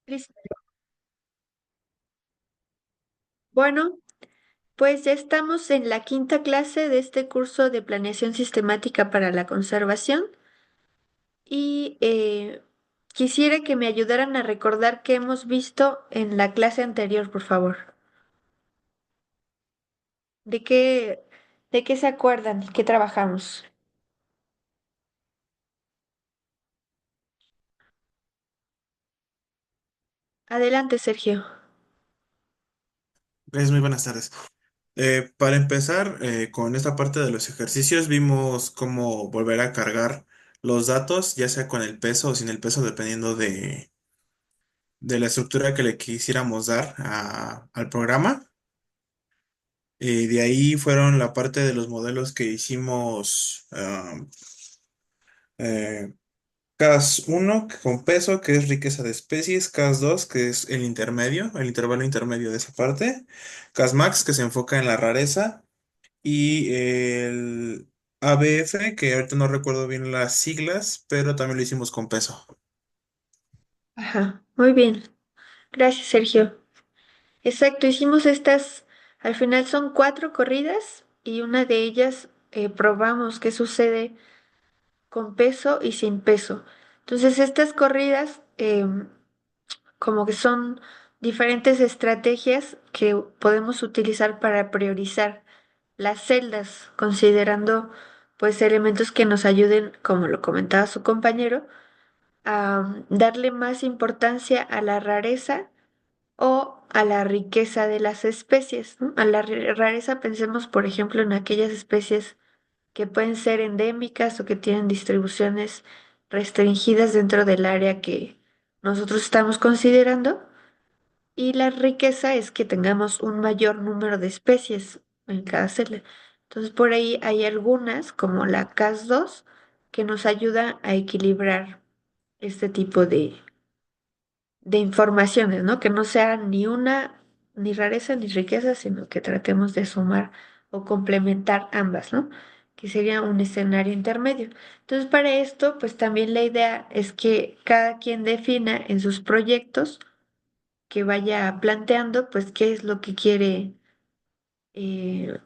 Listo. Bueno, pues ya estamos en la quinta clase de este curso de planeación sistemática para la conservación y quisiera que me ayudaran a recordar qué hemos visto en la clase anterior, por favor. ¿De qué, de qué se acuerdan? ¿Qué trabajamos? Adelante, Sergio. Muy buenas tardes. Para empezar, con esta parte de los ejercicios, vimos cómo volver a cargar los datos, ya sea con el peso o sin el peso, dependiendo de la estructura que le quisiéramos dar al programa. De ahí fueron la parte de los modelos que hicimos eh, CAS 1 con peso, que es riqueza de especies; CAS 2, que es el intermedio, el intervalo intermedio de esa parte; CAS Max, que se enfoca en la rareza; y el ABF, que ahorita no recuerdo bien las siglas, pero también lo hicimos con peso. Ajá, muy bien. Gracias, Sergio. Exacto, hicimos estas, al final son cuatro corridas y una de ellas probamos qué sucede con peso y sin peso. Entonces, estas corridas como que son diferentes estrategias que podemos utilizar para priorizar las celdas, considerando pues elementos que nos ayuden, como lo comentaba su compañero, a darle más importancia a la rareza o a la riqueza de las especies, ¿no? A la rareza pensemos, por ejemplo, en aquellas especies que pueden ser endémicas o que tienen distribuciones restringidas dentro del área que nosotros estamos considerando. Y la riqueza es que tengamos un mayor número de especies en cada celda. Entonces, por ahí hay algunas, como la Cas2, que nos ayuda a equilibrar este tipo de informaciones, ¿no? Que no sea ni una, ni rareza ni riqueza, sino que tratemos de sumar o complementar ambas, ¿no? Que sería un escenario intermedio. Entonces, para esto, pues también la idea es que cada quien defina en sus proyectos que vaya planteando, pues, qué es lo que quiere,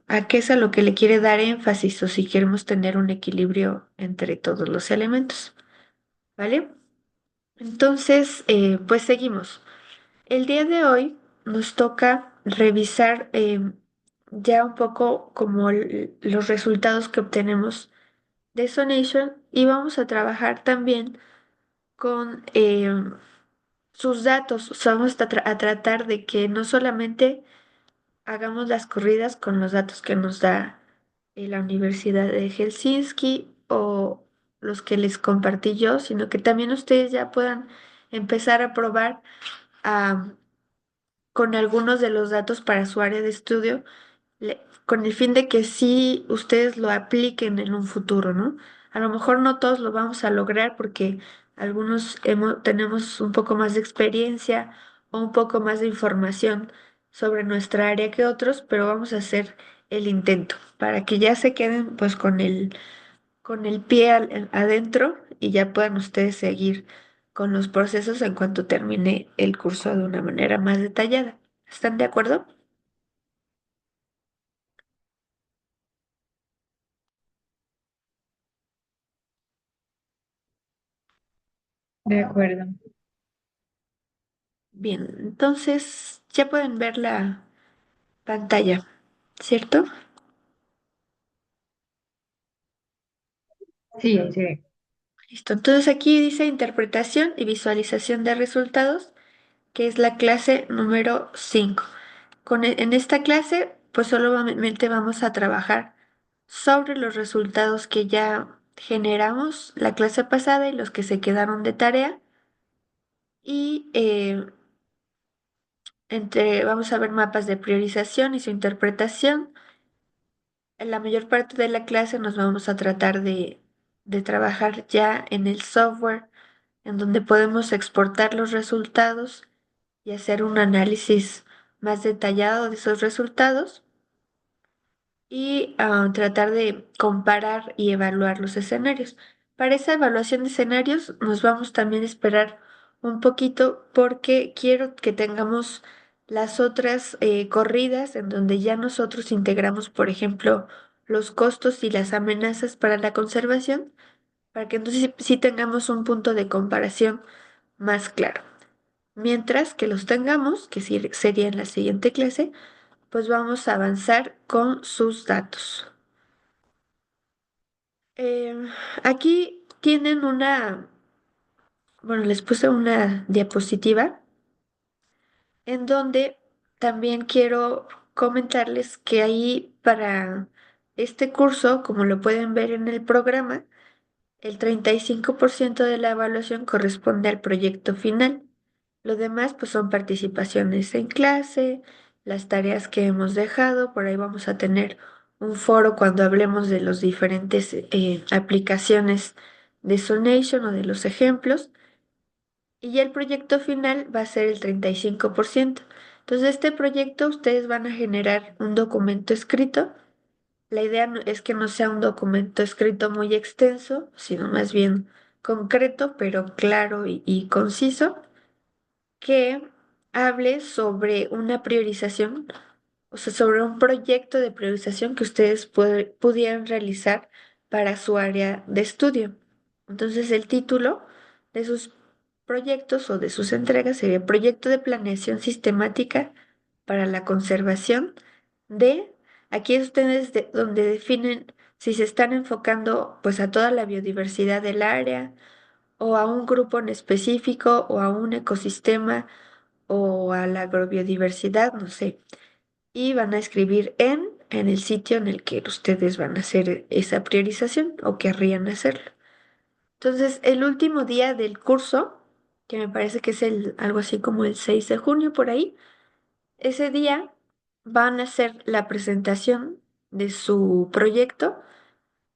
a qué es a lo que le quiere dar énfasis o si queremos tener un equilibrio entre todos los elementos, ¿vale? Entonces, pues seguimos. El día de hoy nos toca revisar ya un poco como los resultados que obtenemos de Sonation y vamos a trabajar también con sus datos. O sea, vamos a tratar de que no solamente hagamos las corridas con los datos que nos da la Universidad de Helsinki o los que les compartí yo, sino que también ustedes ya puedan empezar a probar con algunos de los datos para su área de estudio, con el fin de que sí ustedes lo apliquen en un futuro, ¿no? A lo mejor no todos lo vamos a lograr porque algunos tenemos un poco más de experiencia o un poco más de información sobre nuestra área que otros, pero vamos a hacer el intento para que ya se queden pues con el pie adentro y ya puedan ustedes seguir con los procesos en cuanto termine el curso de una manera más detallada. ¿Están de acuerdo? De acuerdo. Bien, entonces ya pueden ver la pantalla, ¿cierto? Sí, sí. Listo, entonces aquí dice interpretación y visualización de resultados, que es la clase número 5. En esta clase, pues solamente vamos a trabajar sobre los resultados que ya generamos la clase pasada y los que se quedaron de tarea. Y vamos a ver mapas de priorización y su interpretación. En la mayor parte de la clase nos vamos a tratar de trabajar ya en el software, en donde podemos exportar los resultados y hacer un análisis más detallado de esos resultados y tratar de comparar y evaluar los escenarios. Para esa evaluación de escenarios nos vamos también a esperar un poquito porque quiero que tengamos las otras corridas en donde ya nosotros integramos, por ejemplo, los costos y las amenazas para la conservación, para que entonces sí tengamos un punto de comparación más claro. Mientras que los tengamos, que sí sería en la siguiente clase, pues vamos a avanzar con sus datos. Em, Aquí tienen bueno, les puse una diapositiva en donde también quiero comentarles que ahí para este curso, como lo pueden ver en el programa, el 35% de la evaluación corresponde al proyecto final. Lo demás, pues son participaciones en clase, las tareas que hemos dejado. Por ahí vamos a tener un foro cuando hablemos de las diferentes aplicaciones de Sonation o de los ejemplos. Y ya el proyecto final va a ser el 35%. Entonces, este proyecto ustedes van a generar un documento escrito. La idea es que no sea un documento escrito muy extenso, sino más bien concreto, pero claro y conciso, que hable sobre una priorización, o sea, sobre un proyecto de priorización que ustedes pudieran realizar para su área de estudio. Entonces, el título de sus proyectos o de sus entregas sería Proyecto de Planeación Sistemática para la Conservación de, aquí es ustedes donde definen si se están enfocando pues a toda la biodiversidad del área o a un grupo en específico o a un ecosistema o a la agrobiodiversidad, no sé. Y van a escribir en el sitio en el que ustedes van a hacer esa priorización o querrían hacerlo. Entonces, el último día del curso, que me parece que es algo así como el 6 de junio por ahí, ese día van a hacer la presentación de su proyecto.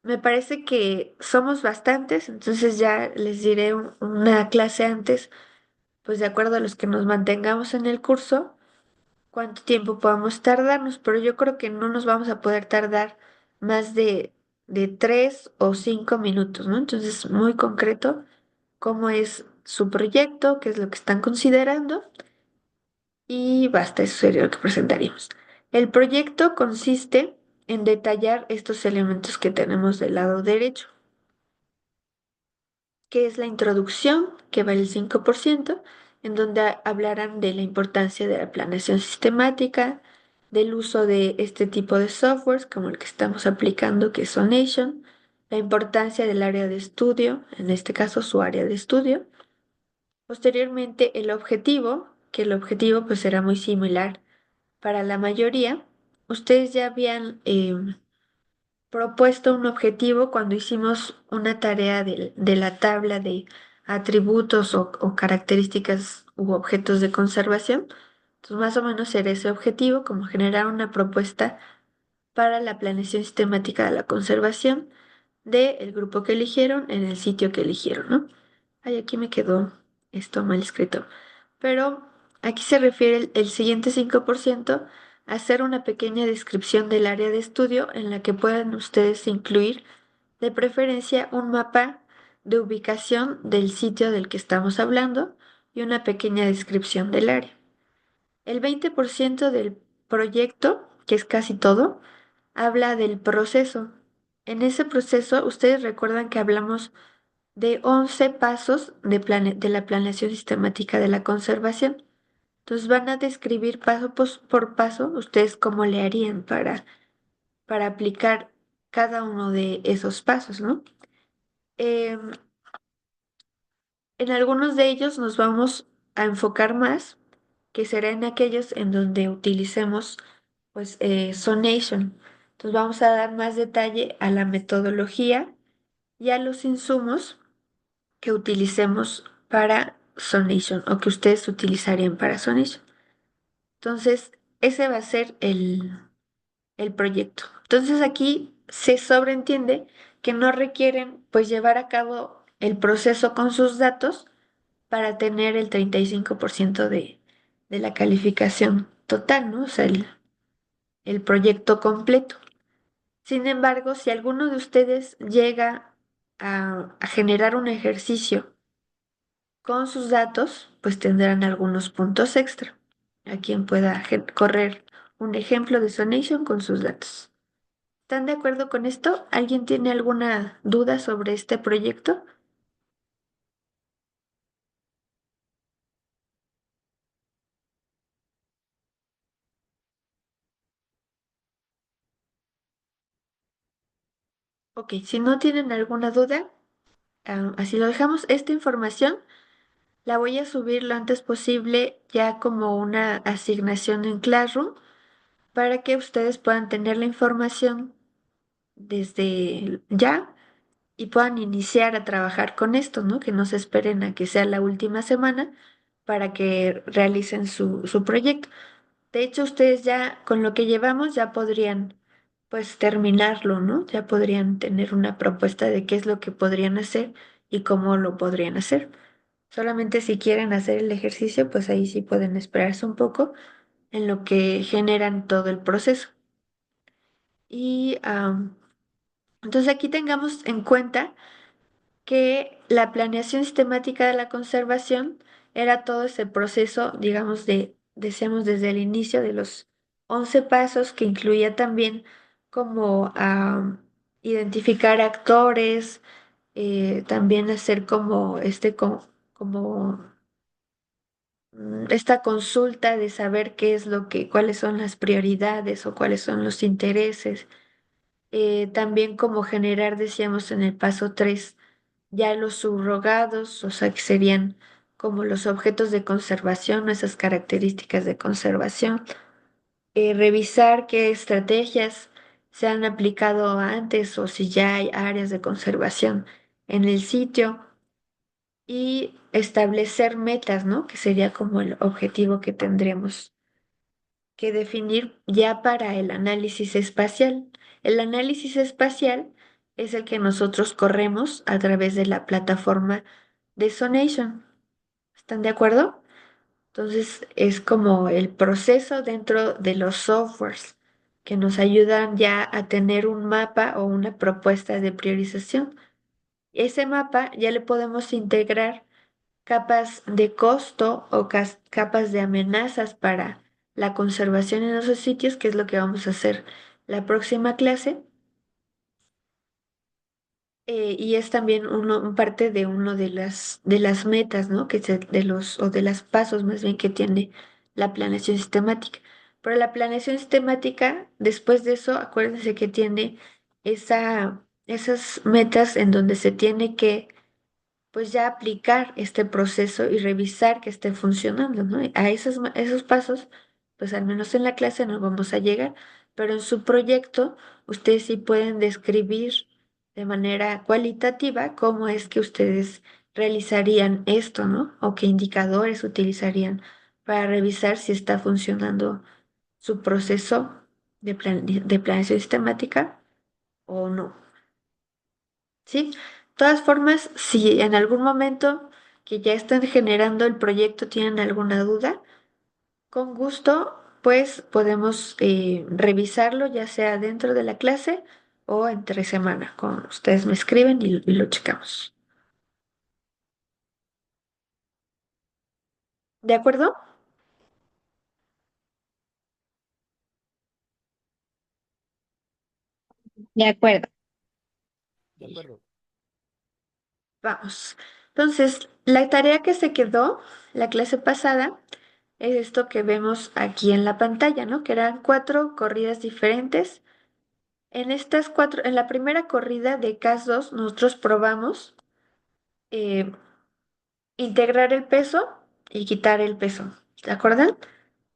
Me parece que somos bastantes, entonces ya les diré una clase antes, pues de acuerdo a los que nos mantengamos en el curso, cuánto tiempo podamos tardarnos, pero yo creo que no nos vamos a poder tardar más de 3 o 5 minutos, ¿no? Entonces, muy concreto cómo es su proyecto, qué es lo que están considerando y basta, eso sería lo que presentaríamos. El proyecto consiste en detallar estos elementos que tenemos del lado derecho, que es la introducción, que vale el 5%, en donde hablarán de la importancia de la planeación sistemática, del uso de este tipo de softwares como el que estamos aplicando, que es Sonation, la importancia del área de estudio, en este caso su área de estudio. Posteriormente, el objetivo, que el objetivo pues será muy similar para la mayoría. Ustedes ya habían propuesto un objetivo cuando hicimos una tarea de la tabla de atributos o características u objetos de conservación. Entonces, más o menos era ese objetivo, como generar una propuesta para la planeación sistemática de la conservación del grupo que eligieron en el sitio que eligieron, ¿no? Ay, aquí me quedó esto mal escrito. Pero aquí se refiere el siguiente 5% a hacer una pequeña descripción del área de estudio en la que puedan ustedes incluir de preferencia un mapa de ubicación del sitio del que estamos hablando y una pequeña descripción del área. El 20% del proyecto, que es casi todo, habla del proceso. En ese proceso, ustedes recuerdan que hablamos de 11 pasos de la planeación sistemática de la conservación. Entonces van a describir por paso ustedes cómo le harían para aplicar cada uno de esos pasos, ¿no? Em, en algunos de ellos nos vamos a enfocar más, que será en aquellos en donde utilicemos pues Sonation. Entonces vamos a dar más detalle a la metodología y a los insumos que utilicemos para Sonation o que ustedes utilizarían para Sonation. Entonces, ese va a ser el proyecto. Entonces, aquí se sobreentiende que no requieren pues llevar a cabo el proceso con sus datos para tener el 35% de la calificación total, ¿no? O sea, el proyecto completo. Sin embargo, si alguno de ustedes llega a generar un ejercicio Con sus datos, pues tendrán algunos puntos extra. A quien pueda correr un ejemplo de Sonation con sus datos. ¿Están de acuerdo con esto? ¿Alguien tiene alguna duda sobre este proyecto? Ok, si no tienen alguna duda, así lo dejamos. Esta información la voy a subir lo antes posible ya como una asignación en Classroom para que ustedes puedan tener la información desde ya y puedan iniciar a trabajar con esto, ¿no? Que no se esperen a que sea la última semana para que realicen su proyecto. De hecho, ustedes ya con lo que llevamos ya podrían pues terminarlo, ¿no? Ya podrían tener una propuesta de qué es lo que podrían hacer y cómo lo podrían hacer. Solamente si quieren hacer el ejercicio, pues ahí sí pueden esperarse un poco en lo que generan todo el proceso. Y entonces aquí tengamos en cuenta que la planeación sistemática de la conservación era todo ese proceso, digamos, decíamos desde el inicio de los 11 pasos que incluía también como identificar actores, también hacer como como esta consulta de saber qué es lo que, cuáles son las prioridades o cuáles son los intereses. También como generar, decíamos en el paso 3 ya los subrogados, o sea, que serían como los objetos de conservación o esas características de conservación. Revisar qué estrategias se han aplicado antes o si ya hay áreas de conservación en el sitio y establecer metas, ¿no? Que sería como el objetivo que tendríamos que definir ya para el análisis espacial. El análisis espacial es el que nosotros corremos a través de la plataforma de Sonation. ¿Están de acuerdo? Entonces es como el proceso dentro de los softwares que nos ayudan ya a tener un mapa o una propuesta de priorización. Ese mapa ya le podemos integrar capas de costo o capas de amenazas para la conservación en esos sitios, que es lo que vamos a hacer la próxima clase. Y es también un parte de uno de las metas, ¿no? De los, o de los pasos más bien que tiene la planeación sistemática. Pero la planeación sistemática, después de eso, acuérdense que tiene esas metas en donde se tiene que pues ya aplicar este proceso y revisar que esté funcionando, ¿no? A esos pasos, pues al menos en la clase no vamos a llegar, pero en su proyecto ustedes sí pueden describir de manera cualitativa cómo es que ustedes realizarían esto, ¿no? O qué indicadores utilizarían para revisar si está funcionando su proceso de planeación sistemática o no. ¿Sí? De todas formas, si en algún momento que ya están generando el proyecto tienen alguna duda, con gusto, pues podemos revisarlo ya sea dentro de la clase o entre semana. Ustedes me escriben y lo checamos. ¿De acuerdo? De acuerdo. De acuerdo. Vamos. Entonces, la tarea que se quedó la clase pasada es esto que vemos aquí en la pantalla, ¿no? Que eran 4 corridas diferentes. En la primera corrida de CAS 2, nosotros probamos eh, integrar el peso y quitar el peso. ¿De acuerdo?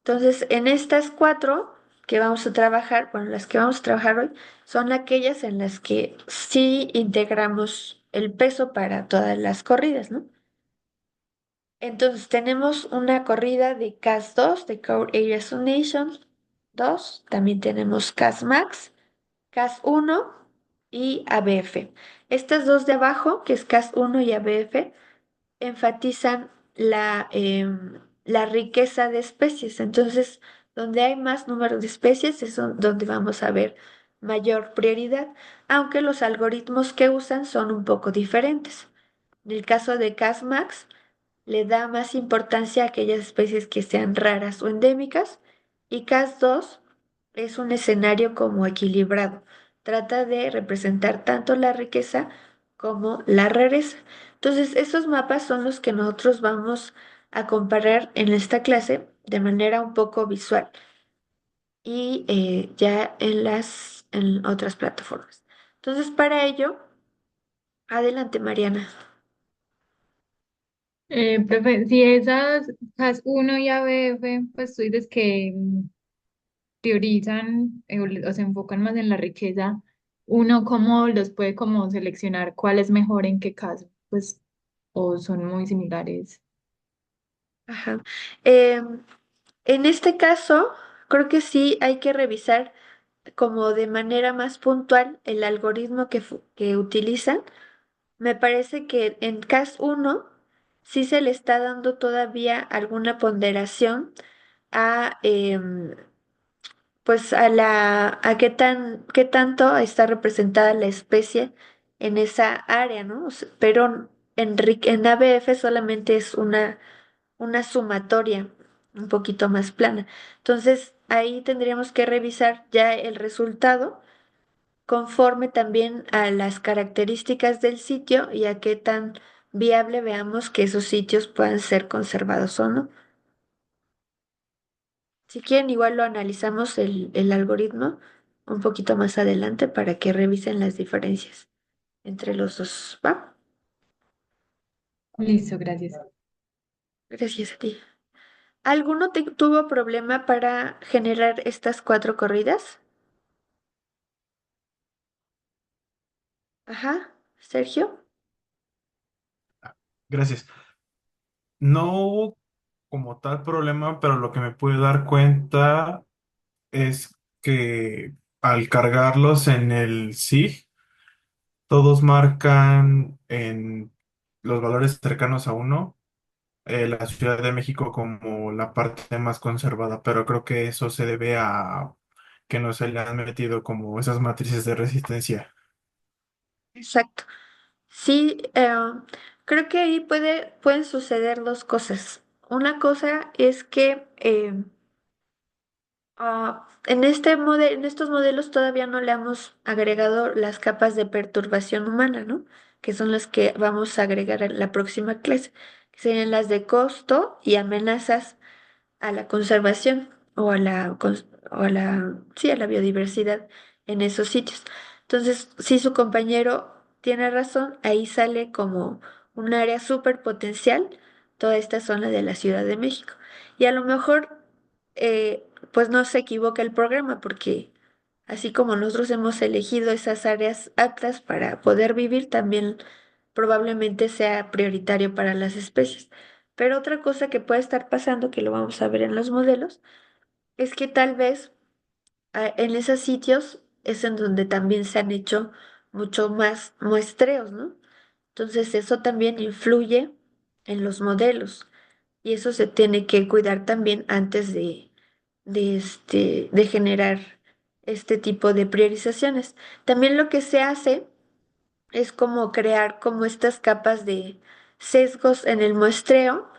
Entonces, en estas 4 que vamos a trabajar, bueno, las que vamos a trabajar hoy, son aquellas en las que sí integramos el peso para todas las corridas, ¿no? Entonces, tenemos una corrida de CAS 2, de Core Area Zonation 2, también tenemos CAS Max, CAS 1 y ABF. Estas dos de abajo, que es CAS 1 y ABF, enfatizan la riqueza de especies. Entonces, donde hay más número de especies es donde vamos a ver mayor prioridad, aunque los algoritmos que usan son un poco diferentes. En el caso de CAS Max, le da más importancia a aquellas especies que sean raras o endémicas, y CAS 2 es un escenario como equilibrado. Trata de representar tanto la riqueza como la rareza. Entonces, estos mapas son los que nosotros vamos a comparar en esta clase de manera un poco visual y ya en otras plataformas. Entonces, para ello, adelante, Mariana. Profe, si esas CAS 1 y ABF, pues tú dices que priorizan o se enfocan más en la riqueza, uno cómo los puede como seleccionar cuál es mejor en qué caso, pues, o son muy similares. Ajá. Em, en este caso, creo que sí hay que revisar como de manera más puntual el algoritmo que utilizan. Me parece que en CAS 1 sí se le está dando todavía alguna ponderación a, pues a qué tanto está representada la especie en esa área, ¿no? Pero en ABF solamente es una sumatoria un poquito más plana. Entonces, ahí tendríamos que revisar ya el resultado conforme también a las características del sitio y a qué tan viable veamos que esos sitios puedan ser conservados o no. Si quieren, igual lo analizamos el algoritmo un poquito más adelante para que revisen las diferencias entre los dos. ¿Va? Listo, gracias. Gracias a ti. ¿Alguno tuvo problema para generar estas 4 corridas? Ajá, Sergio. Gracias. No hubo como tal problema, pero lo que me pude dar cuenta es que al cargarlos en el SIG, todos marcan en los valores cercanos a uno, la Ciudad de México como la parte más conservada, pero creo que eso se debe a que no se le han metido como esas matrices de resistencia. Exacto. Sí, creo que ahí pueden suceder dos cosas. Una cosa es que en estos modelos todavía no le hemos agregado las capas de perturbación humana, ¿no? Que son las que vamos a agregar en la próxima clase, que serían las de costo y amenazas a la conservación sí, a la biodiversidad en esos sitios. Entonces, si su compañero tiene razón, ahí sale como un área súper potencial toda esta zona de la Ciudad de México. Y a lo mejor, pues no se equivoca el programa, porque así como nosotros hemos elegido esas áreas aptas para poder vivir, también probablemente sea prioritario para las especies. Pero otra cosa que puede estar pasando, que lo vamos a ver en los modelos, es que tal vez en esos sitios es en donde también se han hecho mucho más muestreos, ¿no? Entonces eso también influye en los modelos y eso se tiene que cuidar también antes de generar este tipo de priorizaciones. También lo que se hace es como crear como estas capas de sesgos en el muestreo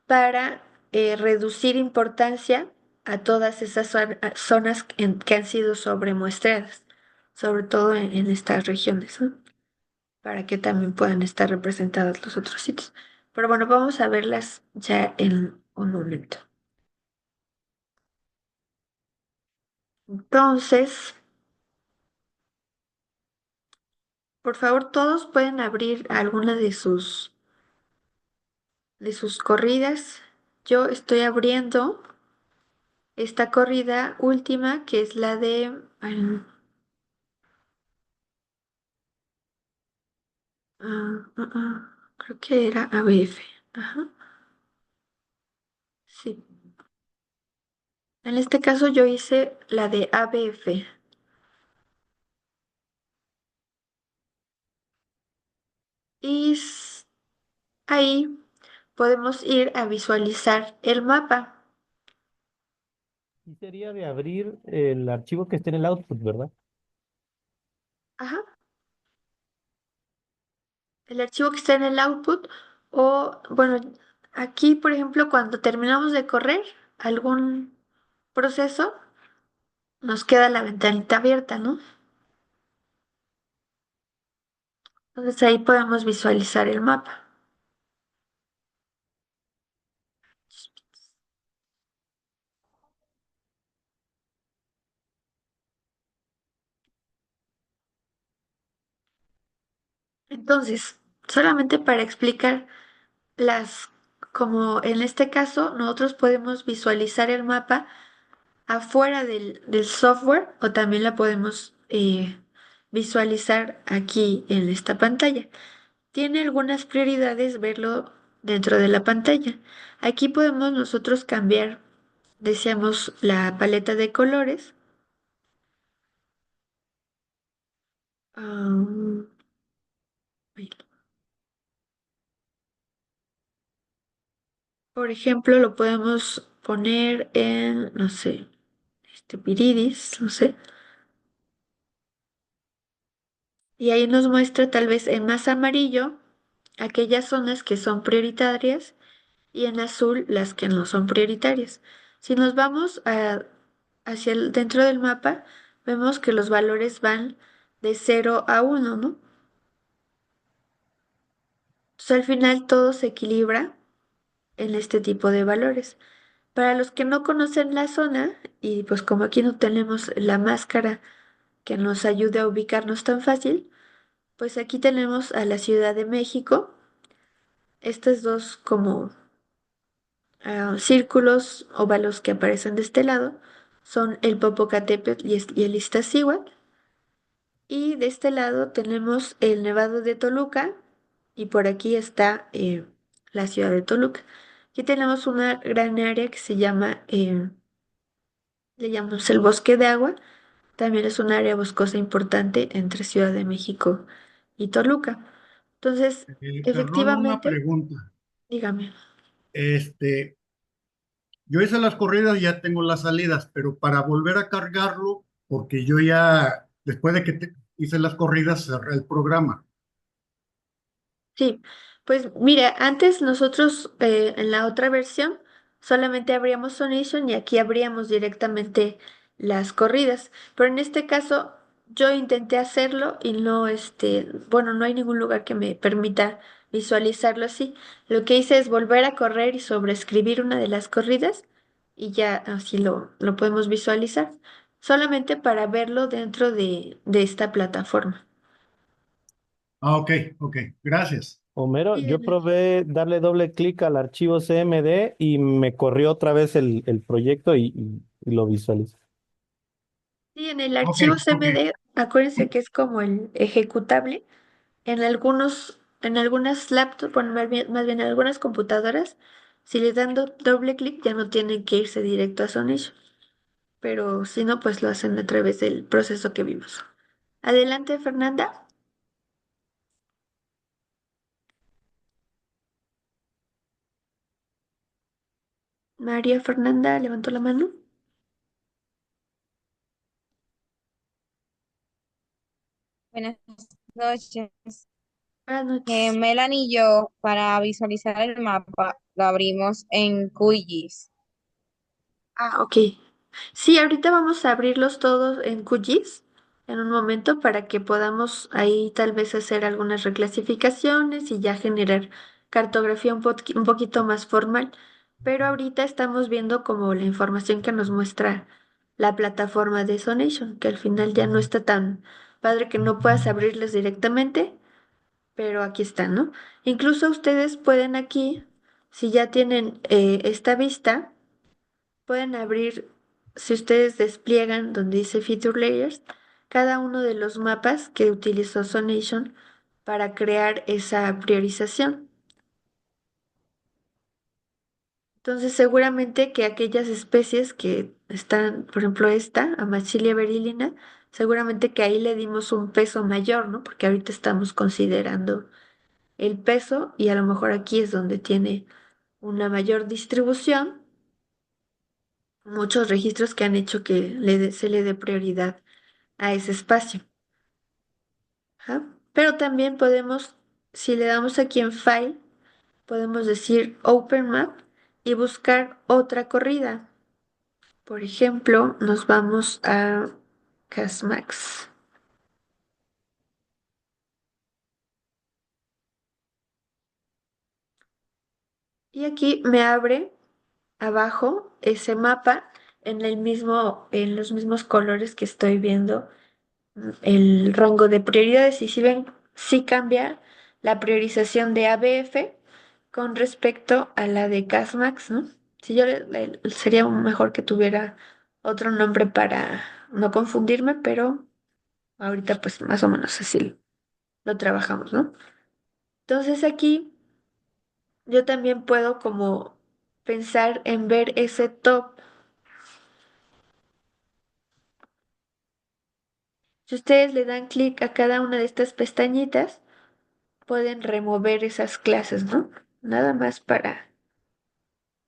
para reducir importancia a todas esas zonas que han sido sobremuestreadas, sobre todo en estas regiones, ¿no? Para que también puedan estar representados los otros sitios. Pero bueno, vamos a verlas ya en un momento. Entonces, por favor, todos pueden abrir alguna de sus corridas. Yo estoy abriendo esta corrida última, que es la de... creo que era ABF. Ajá, sí. En este caso yo hice la de ABF. Y ahí podemos ir a visualizar el mapa. Y sería de abrir el archivo que esté en el output, ¿verdad? Ajá. El archivo que está en el output o, bueno, Aquí, por ejemplo, cuando terminamos de correr algún proceso, nos queda la ventanita abierta, ¿no? Entonces ahí podemos visualizar el mapa. Entonces, solamente para explicar las, como en este caso, nosotros podemos visualizar el mapa afuera del software o también la podemos visualizar aquí en esta pantalla. Tiene algunas prioridades verlo dentro de la pantalla. Aquí podemos nosotros cambiar, deseamos la paleta de colores. Ah, por ejemplo, lo podemos poner en, no sé, este Viridis, no sé. Y ahí nos muestra tal vez en más amarillo aquellas zonas que son prioritarias y en azul las que no son prioritarias. Si nos vamos hacia dentro del mapa, vemos que los valores van de 0 a 1, ¿no? Entonces al final todo se equilibra en este tipo de valores. Para los que no conocen la zona, y pues como aquí no tenemos la máscara que nos ayude a ubicarnos tan fácil, pues aquí tenemos a la Ciudad de México. Estas dos como círculos óvalos que aparecen de este lado son el Popocatépetl y el Iztaccíhuatl. Y de este lado tenemos el Nevado de Toluca y por aquí está la ciudad de Toluca. Aquí tenemos una gran área que se llama, le llamamos el Bosque de Agua. También es un área boscosa importante entre Ciudad de México y Toluca. Entonces, Perdón, una efectivamente, pregunta. dígame. Este, yo hice las corridas y ya tengo las salidas, pero para volver a cargarlo, porque yo ya, después de que hice las corridas, cerré el programa. Sí, pues mira, antes nosotros en la otra versión solamente abríamos Sonation y aquí abríamos directamente las corridas, pero en este caso yo intenté hacerlo y no, bueno, no hay ningún lugar que me permita visualizarlo así. Lo que hice es volver a correr y sobreescribir una de las corridas y ya así lo podemos visualizar, solamente para verlo dentro de esta plataforma. Ah, ok, ok, gracias. Homero, Sí, de yo nada. probé darle doble clic al archivo CMD y me corrió otra vez el proyecto y lo visualicé. Sí, en el Ok, archivo ok. CMD, acuérdense que es como el ejecutable. En algunas laptops, bueno, más bien en algunas computadoras, si le dan doble clic ya no tienen que irse directo a Sonation. Pero si no, pues lo hacen a través del proceso que vimos. Adelante, Fernanda. María Fernanda levantó la mano. Buenas noches. Buenas noches. Melanie y yo, para visualizar el mapa, lo abrimos en QGIS. Ah, ok. Sí, ahorita vamos a abrirlos todos en QGIS en un momento para que podamos ahí tal vez hacer algunas reclasificaciones y ya generar cartografía un poquito más formal. Pero ahorita estamos viendo como la información que nos muestra la plataforma de Sonation, que al final ya no está tan padre que no puedas abrirles directamente, pero aquí están, ¿no? Incluso ustedes pueden aquí, si ya tienen esta vista, pueden abrir, si ustedes despliegan donde dice Feature Layers, cada uno de los mapas que utilizó Sonation para crear esa priorización. Entonces, seguramente que aquellas especies que están, por ejemplo, esta, Amachilia beryllina, seguramente que ahí le dimos un peso mayor, ¿no? Porque ahorita estamos considerando el peso y a lo mejor aquí es donde tiene una mayor distribución, muchos registros que han hecho que se le dé prioridad a ese espacio. Ajá. Pero también podemos, si le damos aquí en File, podemos decir Open Map y buscar otra corrida. Por ejemplo, nos vamos a Casmax. Y aquí me abre abajo ese mapa en los mismos colores que estoy viendo el rango de prioridades. Y si ven, sí cambia la priorización de ABF con respecto a la de Casmax, ¿no? Si yo sería mejor que tuviera otro nombre para no confundirme, pero ahorita pues más o menos así lo trabajamos, ¿no? Entonces aquí yo también puedo como pensar en ver ese top. Si ustedes le dan clic a cada una de estas pestañitas, pueden remover esas clases, ¿no? Nada más para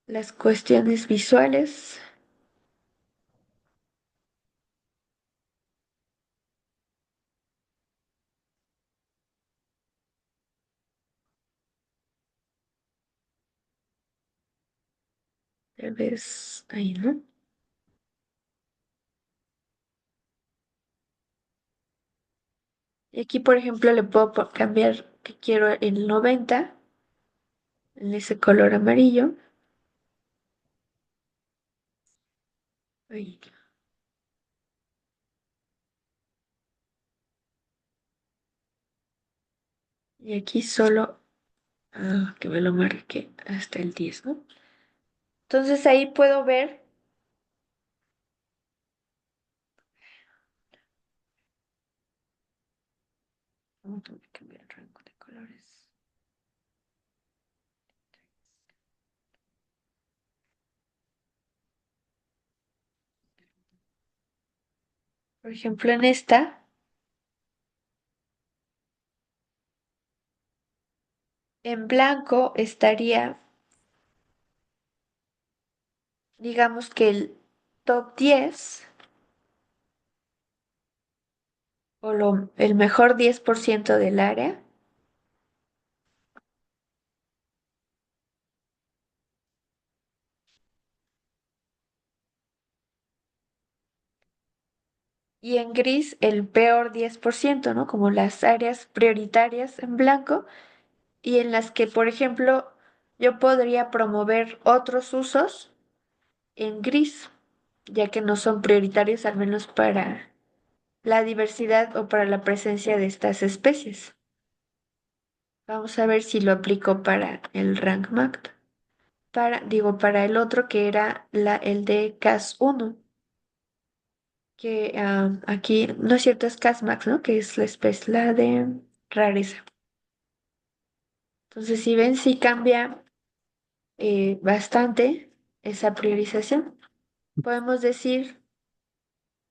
las cuestiones visuales. Tal vez ahí, ¿no? Y aquí, por ejemplo, le puedo cambiar que quiero el 90 en ese color amarillo. Ahí. Y aquí solo que me lo marque hasta el 10, ¿no? Entonces ahí puedo ver. Vamos a cambiar el rango de colores. Por ejemplo, en esta, en blanco estaría, digamos que el top 10 o el mejor 10% del área. Y en gris el peor 10%, ¿no? Como las áreas prioritarias en blanco y en las que, por ejemplo, yo podría promover otros usos en gris, ya que no son prioritarios al menos para la diversidad o para la presencia de estas especies. Vamos a ver si lo aplico para el rank map. Para el otro que era el de CAS 1, que aquí no es cierto, es CASMAX, ¿no? Que es la especie, la de rareza. Entonces, si ven, sí cambia bastante esa priorización. Podemos decir,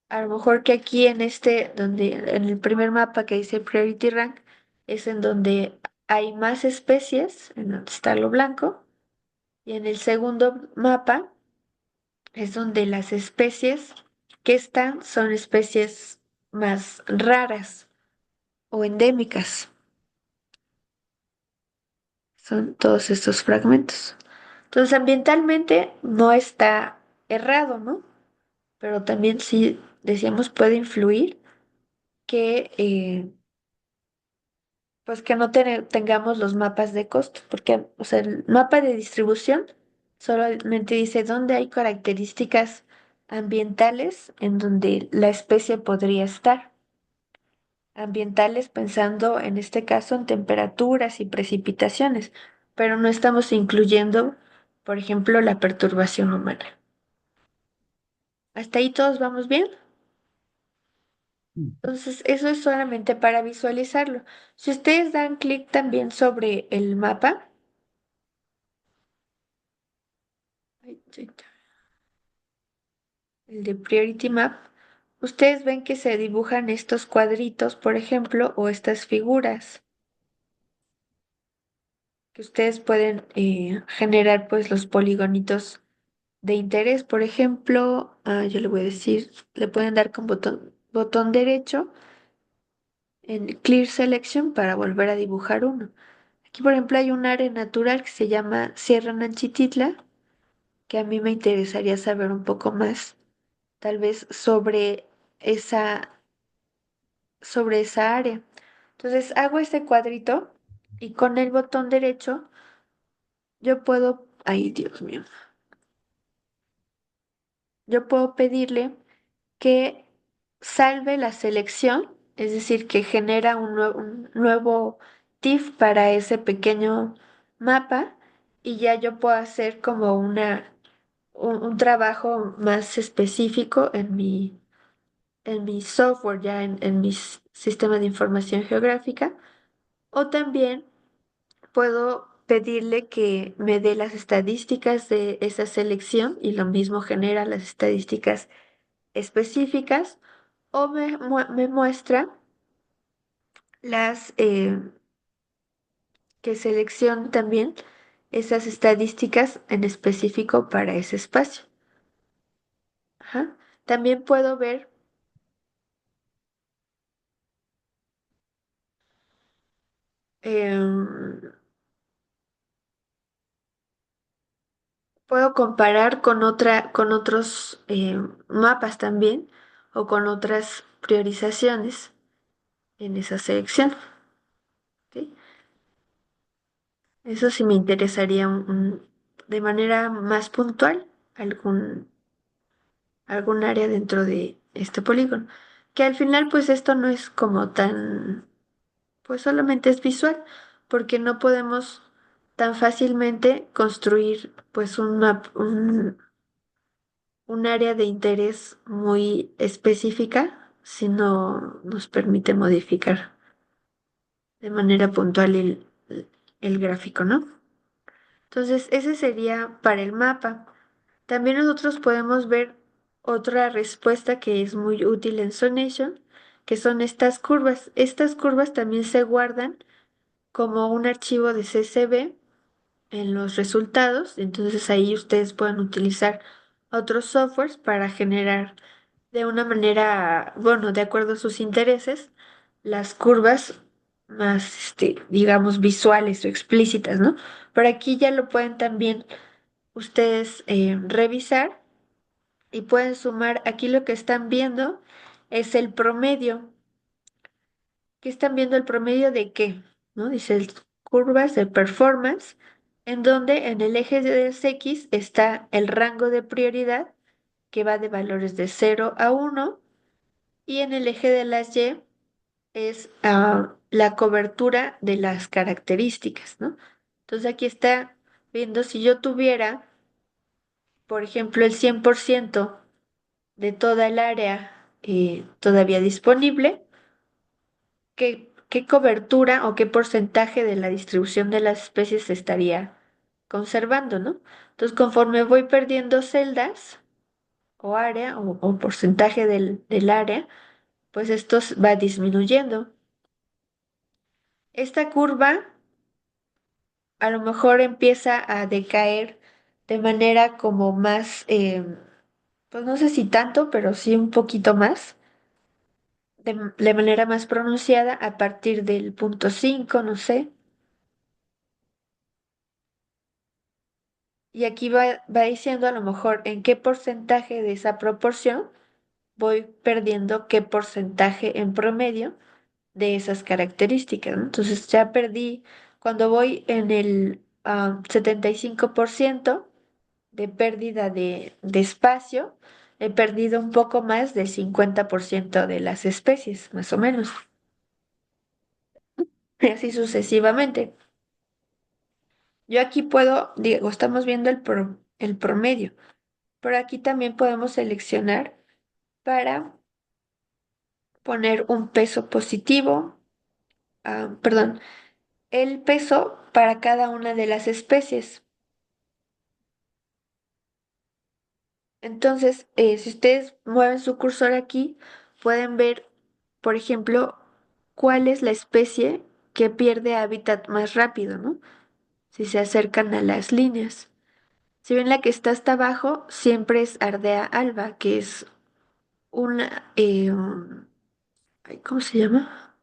a lo mejor que aquí en el primer mapa que dice Priority Rank, es en donde hay más especies, en donde está lo blanco, y en el segundo mapa es donde las especies que están son especies más raras o endémicas. Son todos estos fragmentos. Entonces, ambientalmente no está errado, ¿no? Pero también sí, decíamos, puede influir que, pues que no tengamos los mapas de costo, porque, o sea, el mapa de distribución solamente dice dónde hay características ambientales en donde la especie podría estar. Ambientales pensando en este caso en temperaturas y precipitaciones, pero no estamos incluyendo, por ejemplo, la perturbación humana. ¿Hasta ahí todos vamos bien? Entonces, eso es solamente para visualizarlo. Si ustedes dan clic también sobre el mapa, ay, ay, el de Priority Map, ustedes ven que se dibujan estos cuadritos, por ejemplo, o estas figuras, que ustedes pueden generar pues los poligonitos de interés. Por ejemplo, yo le voy a decir, le pueden dar con botón derecho en Clear Selection para volver a dibujar uno. Aquí, por ejemplo, hay un área natural que se llama Sierra Nanchititla, que a mí me interesaría saber un poco más, tal vez esa, sobre esa área. Entonces hago este cuadrito y con el botón derecho yo puedo, ay Dios mío, yo puedo pedirle que salve la selección, es decir, que genera un nuevo TIFF para ese pequeño mapa y ya yo puedo hacer como un trabajo más específico en mi software, ya en mi sistema de información geográfica, o también puedo pedirle que me dé las estadísticas de esa selección y lo mismo genera las estadísticas específicas o me muestra las que seleccione también esas estadísticas en específico para ese espacio. Ajá. También em, puedo comparar con otros mapas también o con otras priorizaciones en esa selección. ¿Ok? Eso sí me interesaría de manera más puntual algún área dentro de este polígono. Que al final pues esto no es como tan, pues solamente es visual, porque no podemos tan fácilmente construir pues un área de interés muy específica si no nos permite modificar de manera puntual el gráfico, ¿no? Entonces, ese sería para el mapa. También nosotros podemos ver otra respuesta que es muy útil en Sonation, que son estas curvas. Estas curvas también se guardan como un archivo de CSV en los resultados. Entonces ahí ustedes pueden utilizar otros softwares para generar de una manera, bueno, de acuerdo a sus intereses, las curvas más, digamos, visuales o explícitas, ¿no? Pero aquí ya lo pueden también ustedes revisar y pueden sumar. Aquí lo que están viendo es el promedio. ¿Qué están viendo el promedio de qué? ¿No? Dice curvas de performance, en donde en el eje de las X está el rango de prioridad que va de valores de 0 a 1 y en el eje de las Y es la cobertura de las características, ¿no? Entonces aquí está viendo si yo tuviera, por ejemplo, el 100% de toda el área todavía disponible, qué cobertura o qué porcentaje de la distribución de las especies se estaría conservando, ¿no? Entonces, conforme voy perdiendo celdas o área o porcentaje del área, pues esto va disminuyendo. Esta curva a lo mejor empieza a decaer de manera como más, pues no sé si tanto, pero sí un poquito más, de manera más pronunciada a partir del punto 5, no sé. Y aquí va diciendo a lo mejor en qué porcentaje de esa proporción voy perdiendo qué porcentaje en promedio de esas características, ¿no? Entonces ya perdí, cuando voy en el 75% de pérdida de espacio, he perdido un poco más del 50% de las especies, más o menos, y así sucesivamente. Yo aquí puedo, digo, estamos viendo el promedio, pero aquí también podemos seleccionar para poner un peso positivo, perdón, el peso para cada una de las especies. Entonces, si ustedes mueven su cursor aquí, pueden ver, por ejemplo, cuál es la especie que pierde hábitat más rápido, ¿no? Si se acercan a las líneas. Si ven la que está hasta abajo, siempre es Ardea alba, que es una, ay, ¿cómo se llama?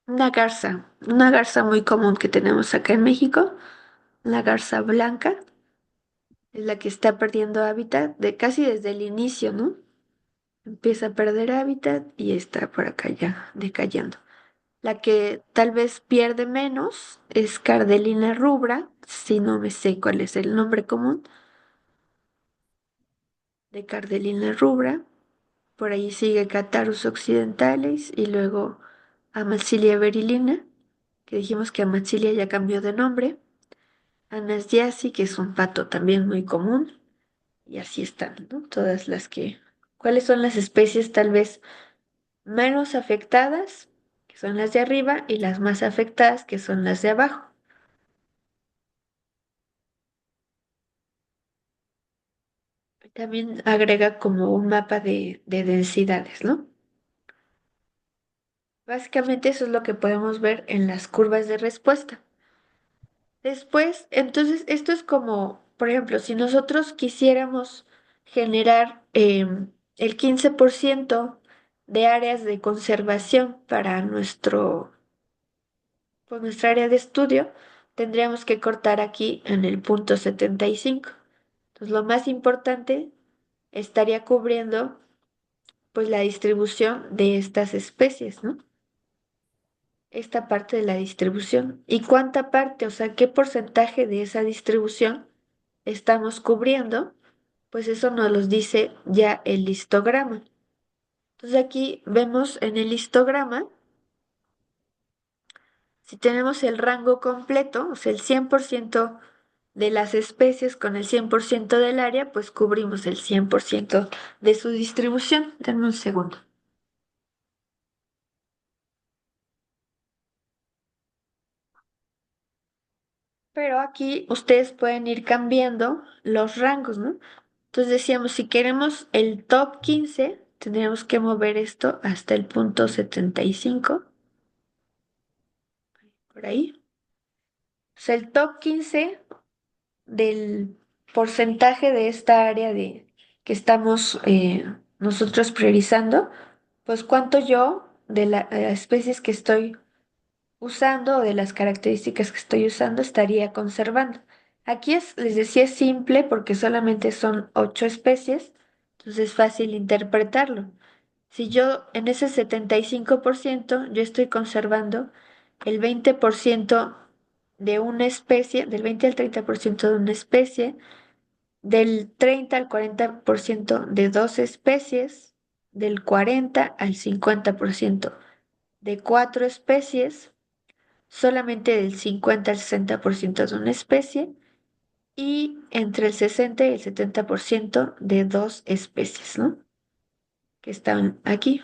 Una garza muy común que tenemos acá en México, la garza blanca, es la que está perdiendo hábitat de casi desde el inicio, ¿no? Empieza a perder hábitat y está por acá ya decayendo. La que tal vez pierde menos es Cardelina rubra, si no me sé cuál es el nombre común de Cardelina rubra. Por ahí sigue Catarrus occidentalis y luego Amacilia virilina, que dijimos que Amacilia ya cambió de nombre. Anas diasi, que es un pato también muy común. Y así están, ¿no? Todas las que... ¿Cuáles son las especies tal vez menos afectadas? Que son las de arriba, y las más afectadas, que son las de abajo. También agrega como un mapa de densidades, ¿no? Básicamente eso es lo que podemos ver en las curvas de respuesta. Después, entonces, esto es como, por ejemplo, si nosotros quisiéramos generar el 15% de áreas de conservación para pues, nuestra área de estudio, tendríamos que cortar aquí en el punto 75. Entonces, lo más importante estaría cubriendo pues la distribución de estas especies, ¿no? Esta parte de la distribución. ¿Y cuánta parte, o sea, qué porcentaje de esa distribución estamos cubriendo? Pues eso nos los dice ya el histograma. Entonces aquí vemos en el histograma, si tenemos el rango completo, o sea, el 100% de las especies con el 100% del área, pues cubrimos el 100% de su distribución. Denme un segundo. Pero aquí ustedes pueden ir cambiando los rangos, ¿no? Entonces decíamos, si queremos el top 15, tendríamos que mover esto hasta el punto 75, por ahí. O sea, el top 15 del porcentaje de esta área que estamos nosotros priorizando, pues cuánto yo de las especies que estoy usando o de las características que estoy usando estaría conservando. Aquí les decía, es simple porque solamente son 8 especies, entonces es fácil interpretarlo. Si yo en ese 75% yo estoy conservando el 20% de una especie, del 20 al 30% de una especie, del 30 al 40% de dos especies, del 40 al 50% de cuatro especies, solamente del 50 al 60% de una especie y entre el 60 y el 70% de dos especies, ¿no? Que están aquí.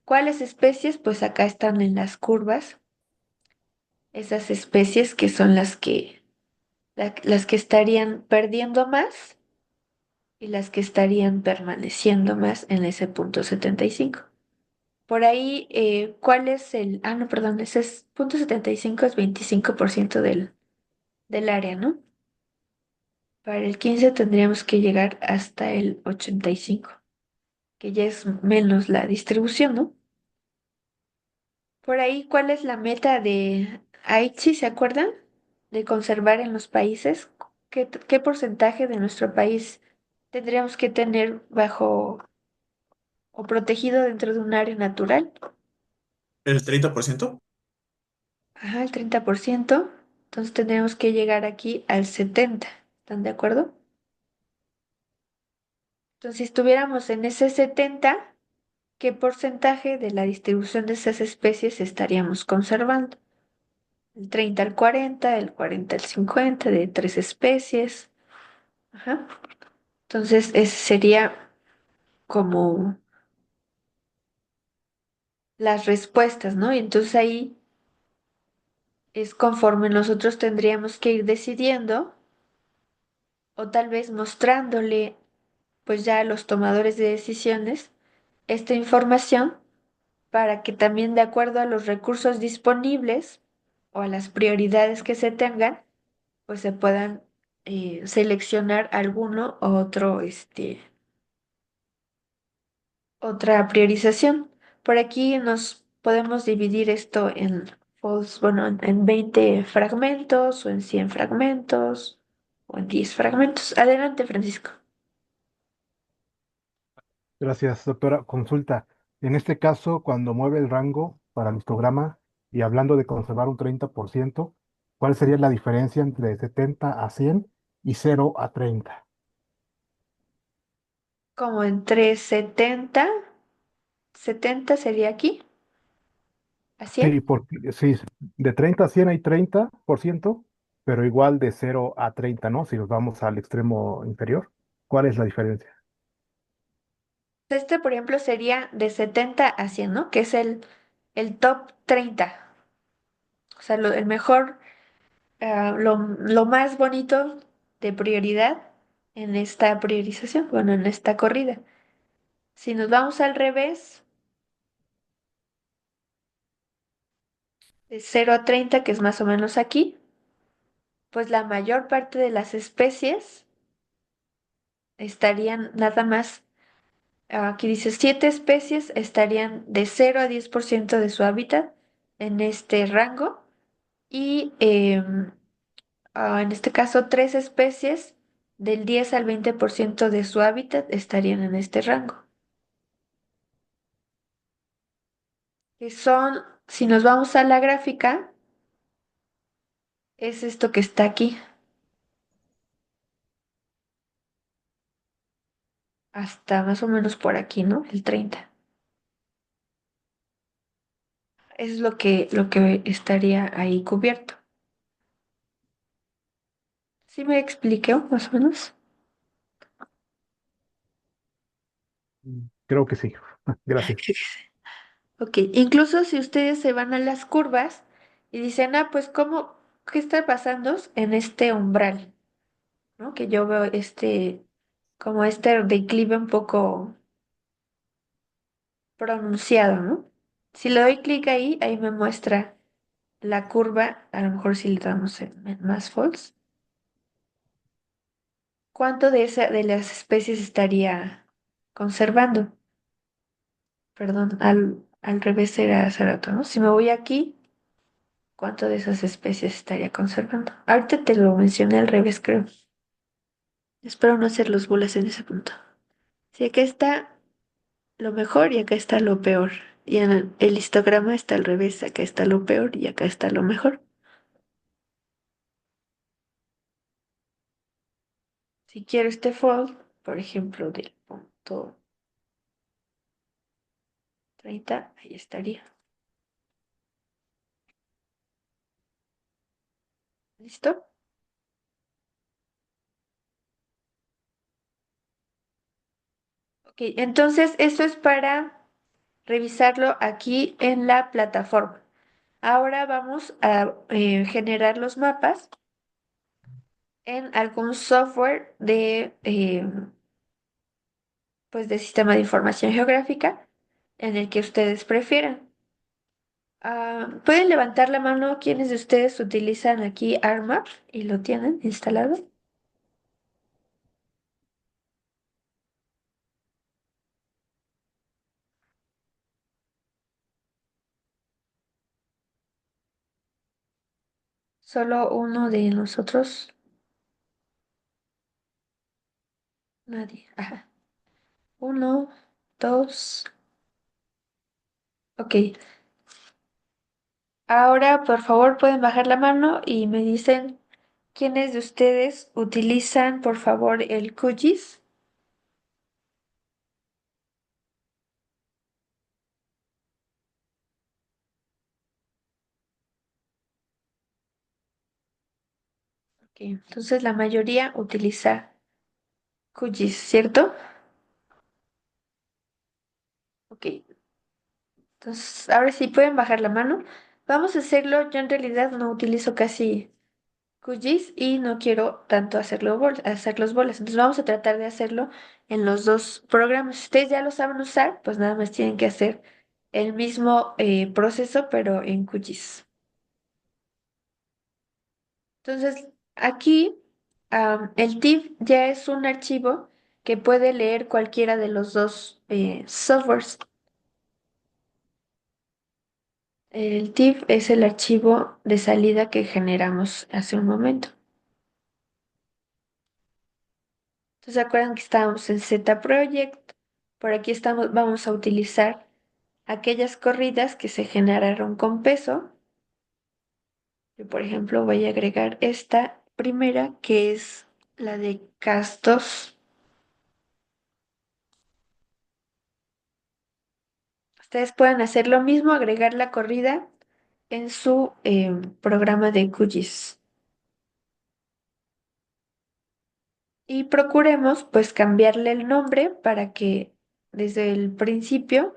¿Cuáles especies? Pues acá están en las curvas, esas especies que son las que estarían perdiendo más y las que estarían permaneciendo más en ese punto 75. Por ahí, ¿cuál es el...? Ah, no, perdón, ese es, punto 75 es 25% del área, ¿no? Para el 15 tendríamos que llegar hasta el 85, que ya es menos la distribución, ¿no? Por ahí, ¿cuál es la meta de Aichi? ¿Se acuerdan? De conservar en los países. ¿Qué porcentaje de nuestro país tendríamos que tener bajo o protegido dentro de un área natural? ¿El 30%? Ajá, el 30%. Entonces tendríamos que llegar aquí al 70%. ¿Están de acuerdo? Entonces, si estuviéramos en ese 70, ¿qué porcentaje de la distribución de esas especies estaríamos conservando? El 30 al 40, el 40 al 50 de tres especies. Ajá. Entonces, ese sería como las respuestas, ¿no? Y entonces ahí es conforme nosotros tendríamos que ir decidiendo o tal vez mostrándole pues ya a los tomadores de decisiones esta información para que también de acuerdo a los recursos disponibles o a las prioridades que se tengan, pues se puedan seleccionar alguno u otro, otra priorización. Por aquí nos podemos dividir esto en folds, bueno, en 20 fragmentos o en 100 fragmentos o en 10 fragmentos. Adelante, Francisco. Gracias, doctora. Consulta. En este caso, cuando mueve el rango para el histograma y hablando de conservar un 30%, ¿cuál sería la diferencia entre 70 a 100 y 0 a 30? Como entre 70 sería aquí, a 100. Sí, porque sí, de 30 a 100 hay 30%, pero igual de 0 a 30, ¿no? Si nos vamos al extremo inferior, ¿cuál es la diferencia? Este, por ejemplo, sería de 70 a 100, ¿no? Que es el top 30. O sea, el mejor, lo más bonito de prioridad en esta priorización, bueno, en esta corrida. Si nos vamos al revés, de 0 a 30, que es más o menos aquí, pues la mayor parte de las especies estarían nada más, aquí dice 7 especies estarían de 0 a 10% de su hábitat en este rango y en este caso 3 especies del 10 al 20% de su hábitat estarían en este rango. Que son, si nos vamos a la gráfica, es esto que está aquí, hasta más o menos por aquí, ¿no? El 30. Es lo que estaría ahí cubierto. ¿Sí me expliqué más o menos? Creo que sí. Gracias. Ok, incluso si ustedes se van a las curvas y dicen, pues qué está pasando en este umbral, ¿no? Que yo veo como este declive un poco pronunciado, ¿no? Si le doy clic ahí me muestra la curva, a lo mejor si le damos en más false, ¿cuánto de las especies estaría conservando? Perdón, al revés era hace rato, ¿no? Si me voy aquí, ¿cuánto de esas especies estaría conservando? Ahorita te lo mencioné al revés, creo. Espero no hacer los bolas en ese punto. Si acá está lo mejor y acá está lo peor. Y en el histograma está al revés, acá está lo peor y acá está lo mejor. Si quiero este fold, por ejemplo, del punto 30, ahí estaría. ¿Listo? Ok, entonces eso es para revisarlo aquí en la plataforma. Ahora vamos a generar los mapas en algún software pues de sistema de información geográfica en el que ustedes prefieran. ¿Pueden levantar la mano quienes de ustedes utilizan aquí ARMAP y lo tienen instalado? Solo uno de nosotros. Nadie. Ajá. Uno, dos. Ok. Ahora, por favor, pueden bajar la mano y me dicen quiénes de ustedes utilizan, por favor, el QGIS. Ok, entonces la mayoría utiliza QGIS, ¿cierto? Ok, entonces ahora sí pueden bajar la mano. Vamos a hacerlo. Yo en realidad no utilizo casi QGIS y no quiero tanto hacer los bolas. Entonces vamos a tratar de hacerlo en los dos programas. Si ustedes ya lo saben usar, pues nada más tienen que hacer el mismo proceso, pero en QGIS. Entonces, aquí el TIFF ya es un archivo que puede leer cualquiera de los dos softwares. El TIFF es el archivo de salida que generamos hace un momento. Entonces, ¿se acuerdan que estábamos en Z Project? Por aquí estamos, vamos a utilizar aquellas corridas que se generaron con peso. Yo, por ejemplo, voy a agregar esta primera, que es la de Castos. Ustedes pueden hacer lo mismo, agregar la corrida en su programa de QGIS. Y procuremos pues cambiarle el nombre para que desde el principio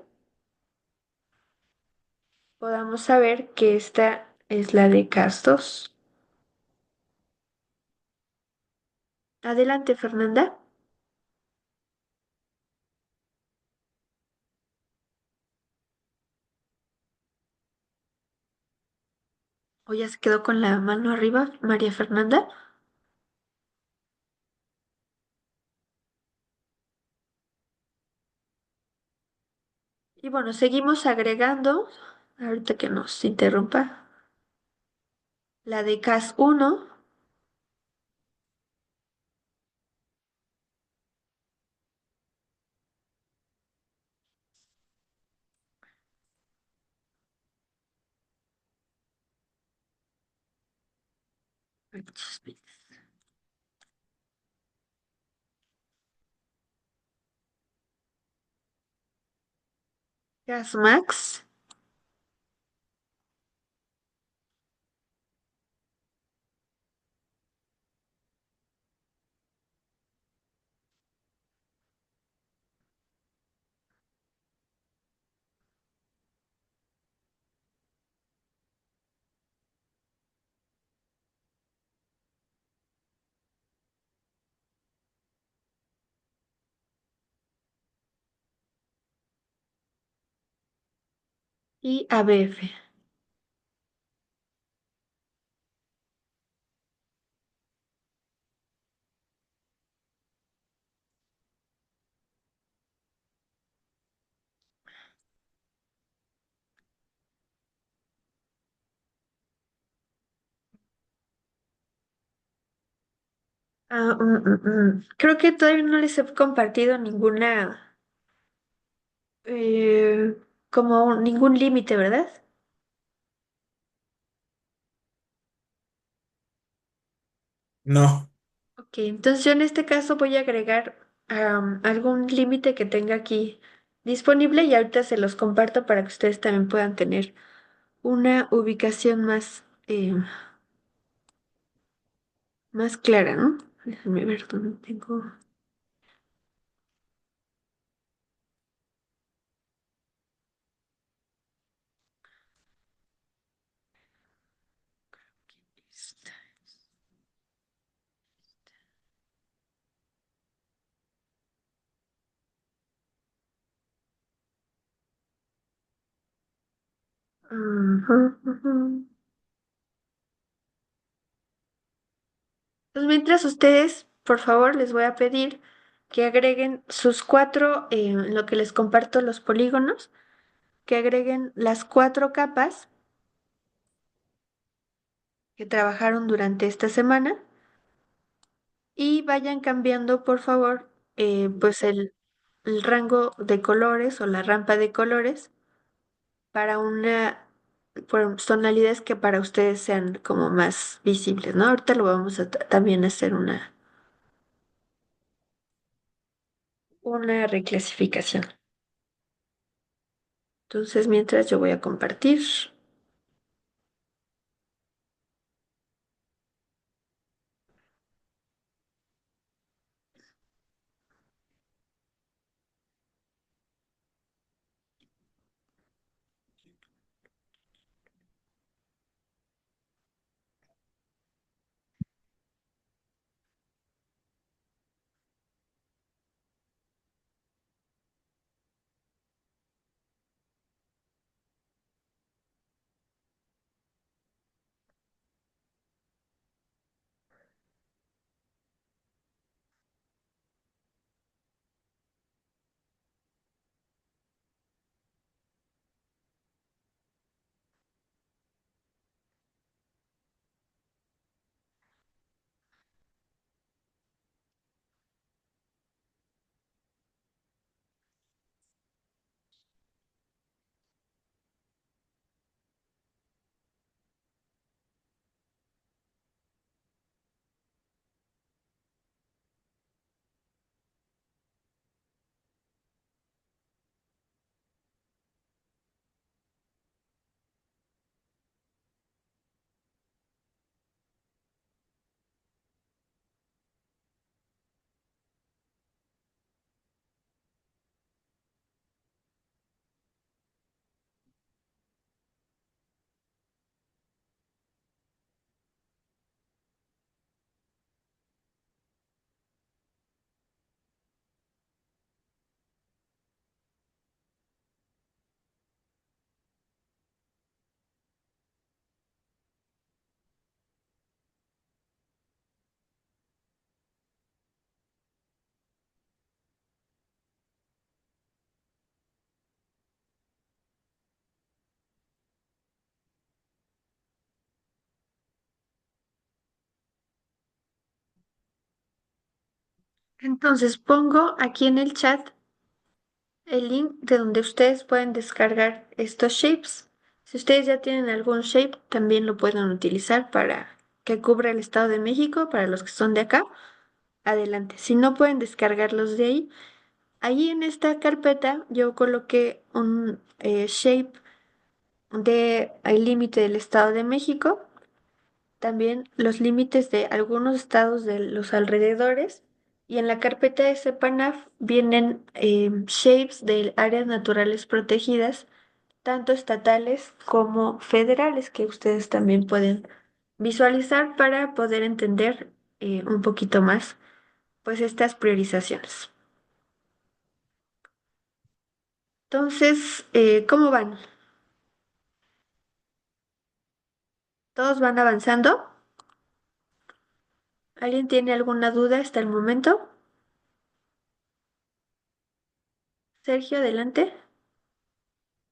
podamos saber que esta es la de Castos. Adelante, Fernanda. O ya se quedó con la mano arriba, María Fernanda. Y bueno, seguimos agregando, ahorita que nos interrumpa, la de CAS 1. CAS Max y ABF. Creo que todavía no les he compartido ninguna, eh, como ningún límite, ¿verdad? No, Ok, entonces yo en este caso voy a agregar algún límite que tenga aquí disponible y ahorita se los comparto para que ustedes también puedan tener una ubicación más, más clara, ¿no? Déjame ver dónde tengo. Ujú, ujú. Pues mientras ustedes, por favor, les voy a pedir que agreguen sus cuatro, en lo que les comparto los polígonos, que agreguen las cuatro capas que trabajaron durante esta semana y vayan cambiando, por favor, pues el rango de colores o la rampa de colores para una, por tonalidades que para ustedes sean como más visibles, ¿no? Ahorita lo vamos a también hacer una reclasificación. Entonces, mientras yo voy a compartir. Entonces pongo aquí en el chat el link de donde ustedes pueden descargar estos shapes. Si ustedes ya tienen algún shape, también lo pueden utilizar para que cubra el Estado de México, para los que son de acá. Adelante. Si no pueden descargarlos de ahí, ahí en esta carpeta yo coloqué un shape de el límite del Estado de México, también los límites de algunos estados de los alrededores, y en la carpeta de CEPANAF vienen shapes de áreas naturales protegidas, tanto estatales como federales, que ustedes también pueden visualizar para poder entender un poquito más pues estas priorizaciones. Entonces, ¿cómo van? ¿Todos van avanzando? ¿Alguien tiene alguna duda hasta el momento? Sergio, adelante.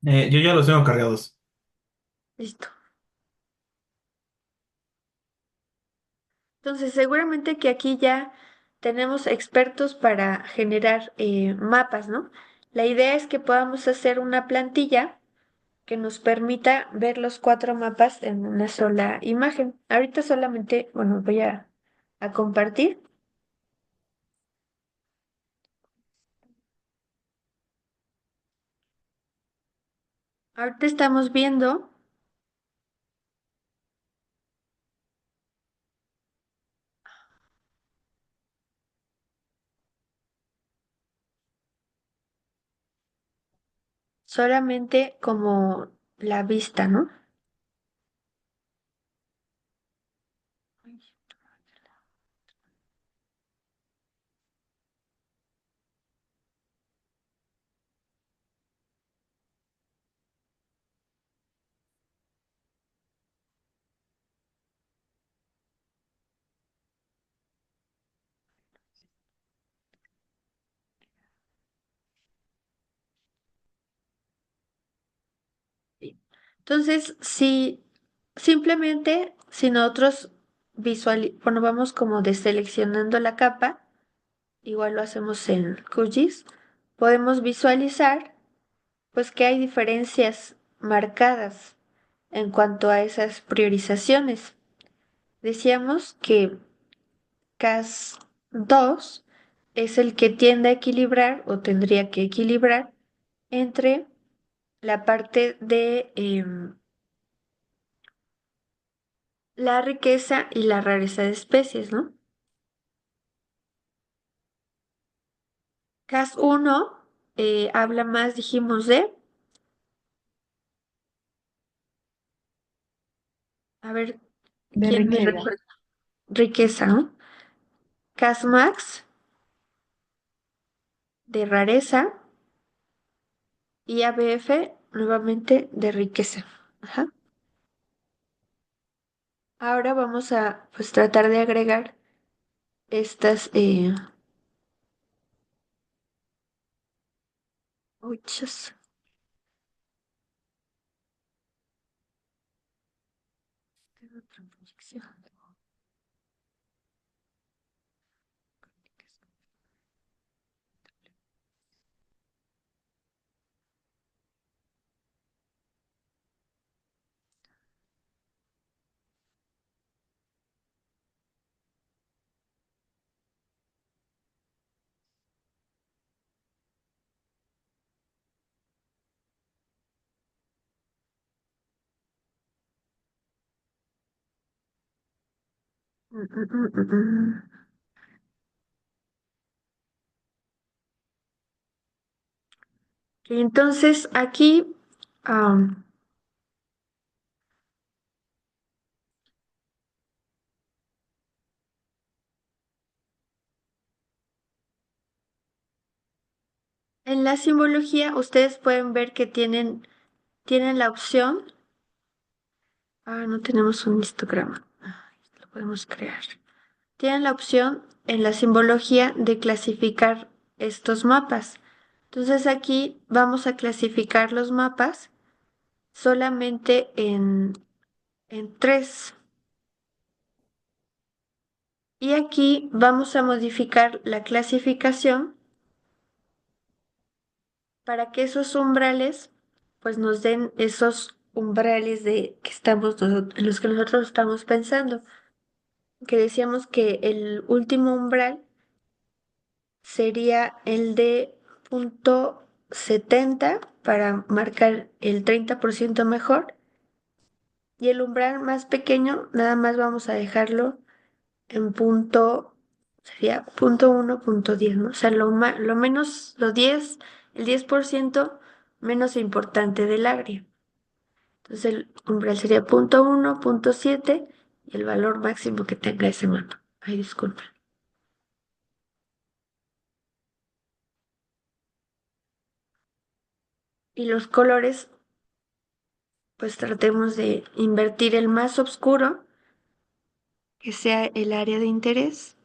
Yo ya los tengo cargados. Listo. Entonces, seguramente que aquí ya tenemos expertos para generar mapas, ¿no? La idea es que podamos hacer una plantilla que nos permita ver los 4 mapas en una sola imagen. Ahorita solamente, bueno, voy a compartir. Ahorita estamos viendo solamente como la vista, ¿no? Sí. Entonces, si simplemente, si nosotros bueno, vamos como deseleccionando la capa, igual lo hacemos en QGIS, podemos visualizar pues que hay diferencias marcadas en cuanto a esas priorizaciones. Decíamos que CAS 2 es el que tiende a equilibrar o tendría que equilibrar entre la parte de la riqueza y la rareza de especies, ¿no? CAS 1 habla más, dijimos, de, a ver, de ¿quién me riqueza. recuerda? Riqueza, ¿no? CAS de rareza y ABF nuevamente de riqueza. Ajá. Ahora vamos a pues tratar de agregar estas uy, chas. Otra proyección. Mm, mm, mm, mm, mm. Y entonces aquí am, en la simbología ustedes pueden ver que tienen la opción. No tenemos un histograma. Lo podemos crear. Tienen la opción en la simbología de clasificar estos mapas. Entonces aquí vamos a clasificar los mapas solamente en tres. Y aquí vamos a modificar la clasificación para que esos umbrales pues nos den esos umbrales de que en los que nosotros estamos pensando, que decíamos que el último umbral sería el de punto 70 para marcar el 30% mejor, y el umbral más pequeño nada más vamos a dejarlo en sería punto 1, punto 10, ¿no? O sea, lo menos, el 10% menos importante del área. Entonces el umbral sería punto 1, punto 7 y el valor máximo que tenga ese mapa. Ay, disculpa. Y los colores, pues tratemos de invertir el más oscuro, que sea el área de interés.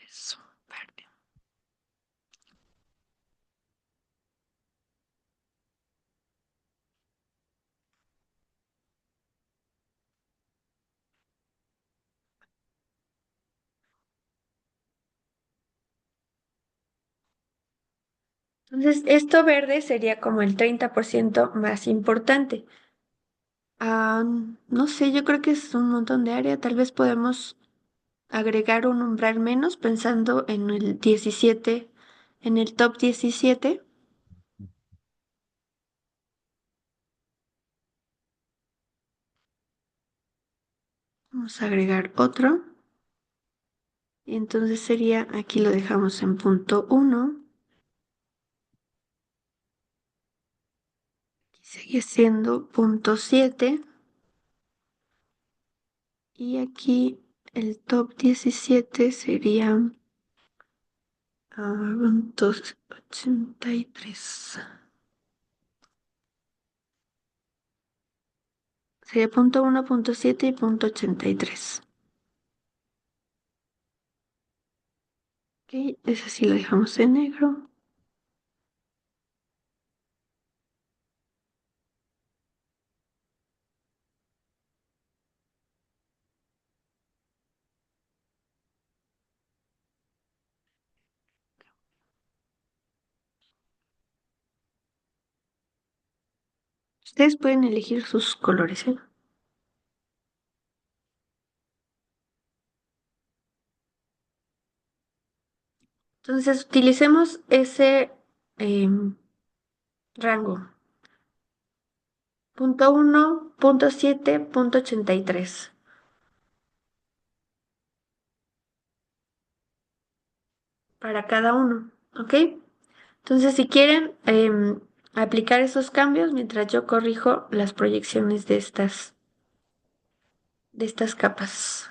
Eso, verde. Entonces, esto verde sería como el 30% más importante. Ah, no sé, yo creo que es un montón de área. Tal vez podemos agregar un umbral menos pensando en el 17, en el top 17. Vamos a agregar otro. Y entonces sería, aquí lo dejamos en punto 1. Sigue siendo punto 7. Y aquí el top 17 sería punto 83. Sería punto 1, punto 7 y punto 83. Ok, ese sí lo dejamos en negro. Ustedes pueden elegir sus colores, ¿eh? Entonces, utilicemos ese em, rango. Punto 1, punto 7, punto 83. Para cada uno, ¿ok? Entonces, si quieren aplicar esos cambios mientras yo corrijo las proyecciones de estas capas.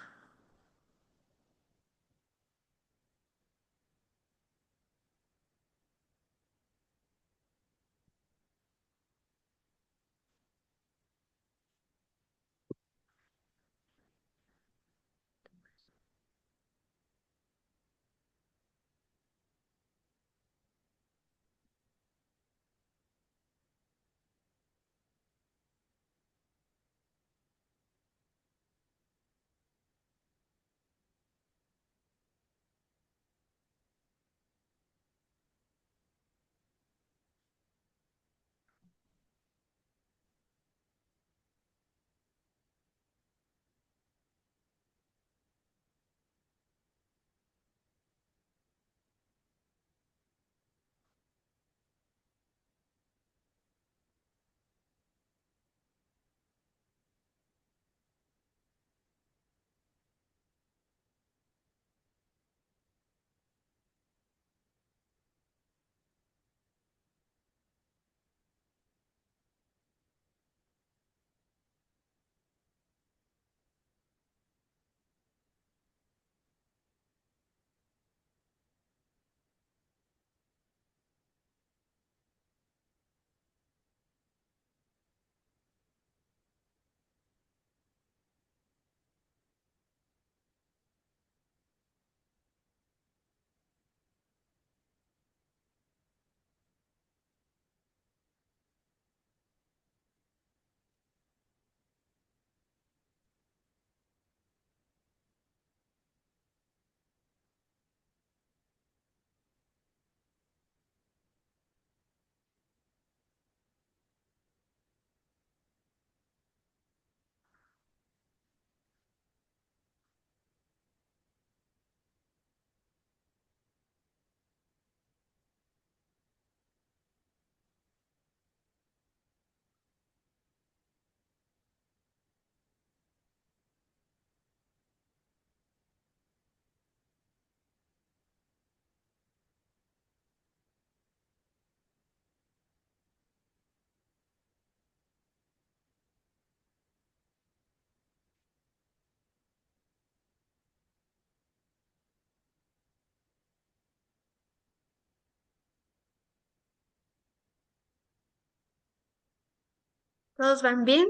¿Todos van bien?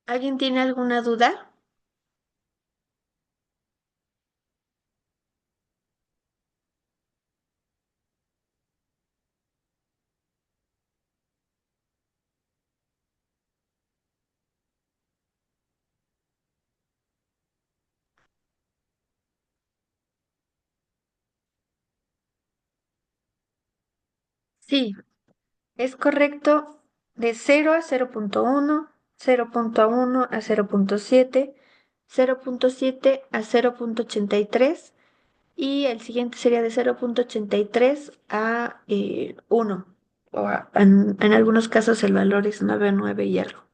¿Alguien tiene alguna duda? Sí, es correcto de 0 a 0.1, 0.1 a 0.7, 0.7 a 0.83 y el siguiente sería de 0.83 a 1. En algunos casos el valor es 9 y algo.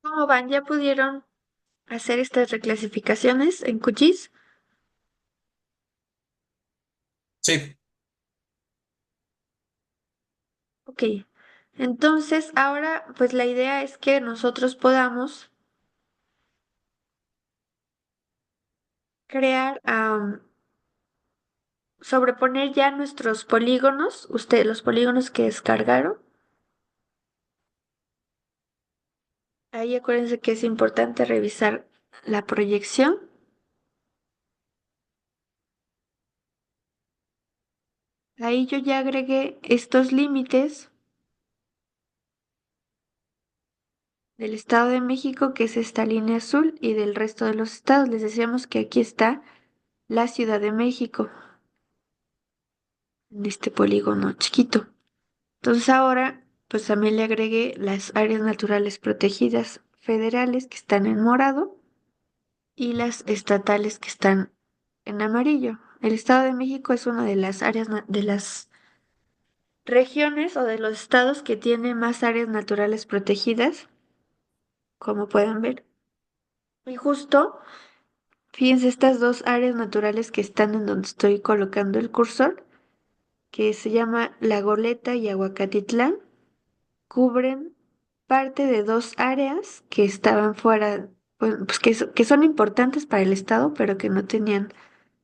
¿Cómo van? ¿Ya pudieron hacer estas reclasificaciones en QGIS? Sí, Ok. Entonces, ahora, pues la idea es que nosotros podamos crear, sobreponer ya nuestros polígonos, ustedes, los polígonos que descargaron. Ahí acuérdense que es importante revisar la proyección. Ahí yo ya agregué estos límites del Estado de México, que es esta línea azul, y del resto de los estados. Les decíamos que aquí está la Ciudad de México, en este polígono chiquito. Entonces ahora, pues también le agregué las áreas naturales protegidas federales que están en morado y las estatales que están en amarillo. El Estado de México es una de las áreas de las regiones o de los estados que tiene más áreas naturales protegidas, como pueden ver. Y justo, fíjense estas dos áreas naturales que están en donde estoy colocando el cursor, que se llama La Goleta y Aguacatitlán, cubren parte de dos áreas que estaban fuera, pues que son importantes para el estado, pero que no tenían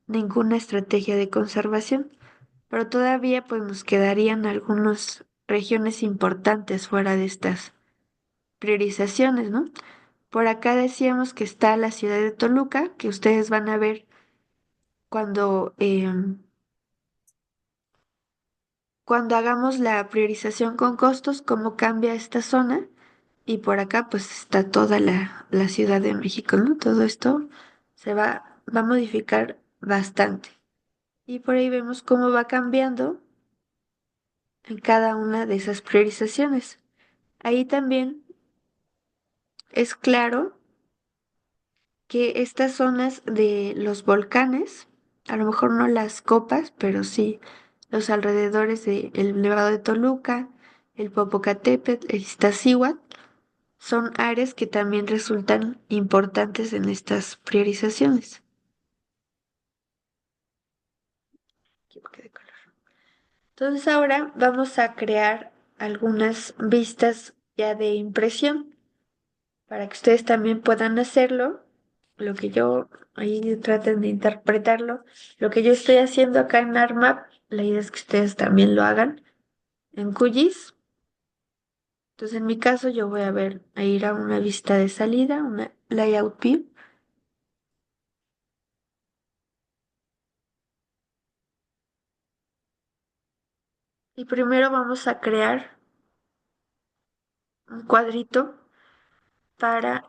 ninguna estrategia de conservación. Pero todavía pues nos quedarían algunas regiones importantes fuera de estas priorizaciones, ¿no? Por acá decíamos que está la ciudad de Toluca, que ustedes van a ver cuando, cuando hagamos la priorización con costos, cómo cambia esta zona. Y por acá pues está toda la Ciudad de México, ¿no? Todo esto va a modificar bastante. Y por ahí vemos cómo va cambiando en cada una de esas priorizaciones. Ahí también es claro que estas zonas de los volcanes, a lo mejor no las copas, pero sí los alrededores del Nevado de Toluca el Popocatépetl, el Iztaccíhuatl, son áreas que también resultan importantes en estas priorizaciones. Equivoqué de color. Entonces ahora vamos a crear algunas vistas ya de impresión para que ustedes también puedan hacerlo. Lo que yo, ahí traten de interpretarlo. Lo que yo estoy haciendo acá en ArcMap, la idea es que ustedes también lo hagan en QGIS. Entonces en mi caso yo voy a ir a una vista de salida, una layout view. Y primero vamos a crear un cuadrito para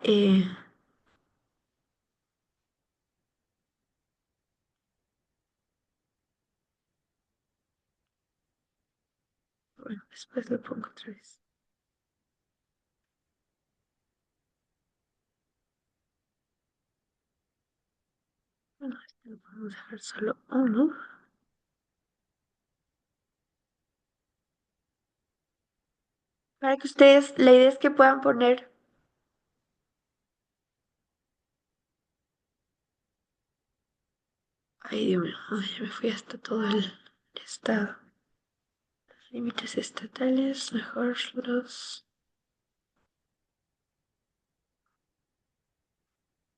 bueno, después lo pongo otra vez. Bueno, este lo podemos dejar solo uno. Para que ustedes, la idea es que puedan poner, ay Dios mío, ay, me fui hasta todo el estado. Límites estatales, mejor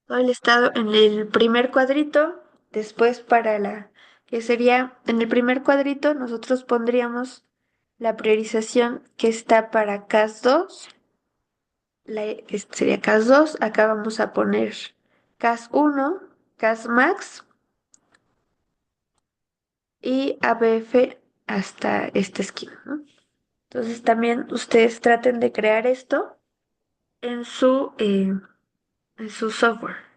todo el estado en el primer cuadrito, después para que sería, en el primer cuadrito nosotros pondríamos la priorización que está para CAS 2, este sería CAS 2, acá vamos a poner CAS 1, CAS Max y ABF hasta esta esquina, ¿no? Entonces también ustedes traten de crear esto en en su software.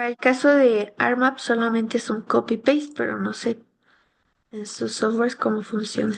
Para el caso de ARMAP solamente es un copy-paste, pero no sé en sus softwares cómo funciona.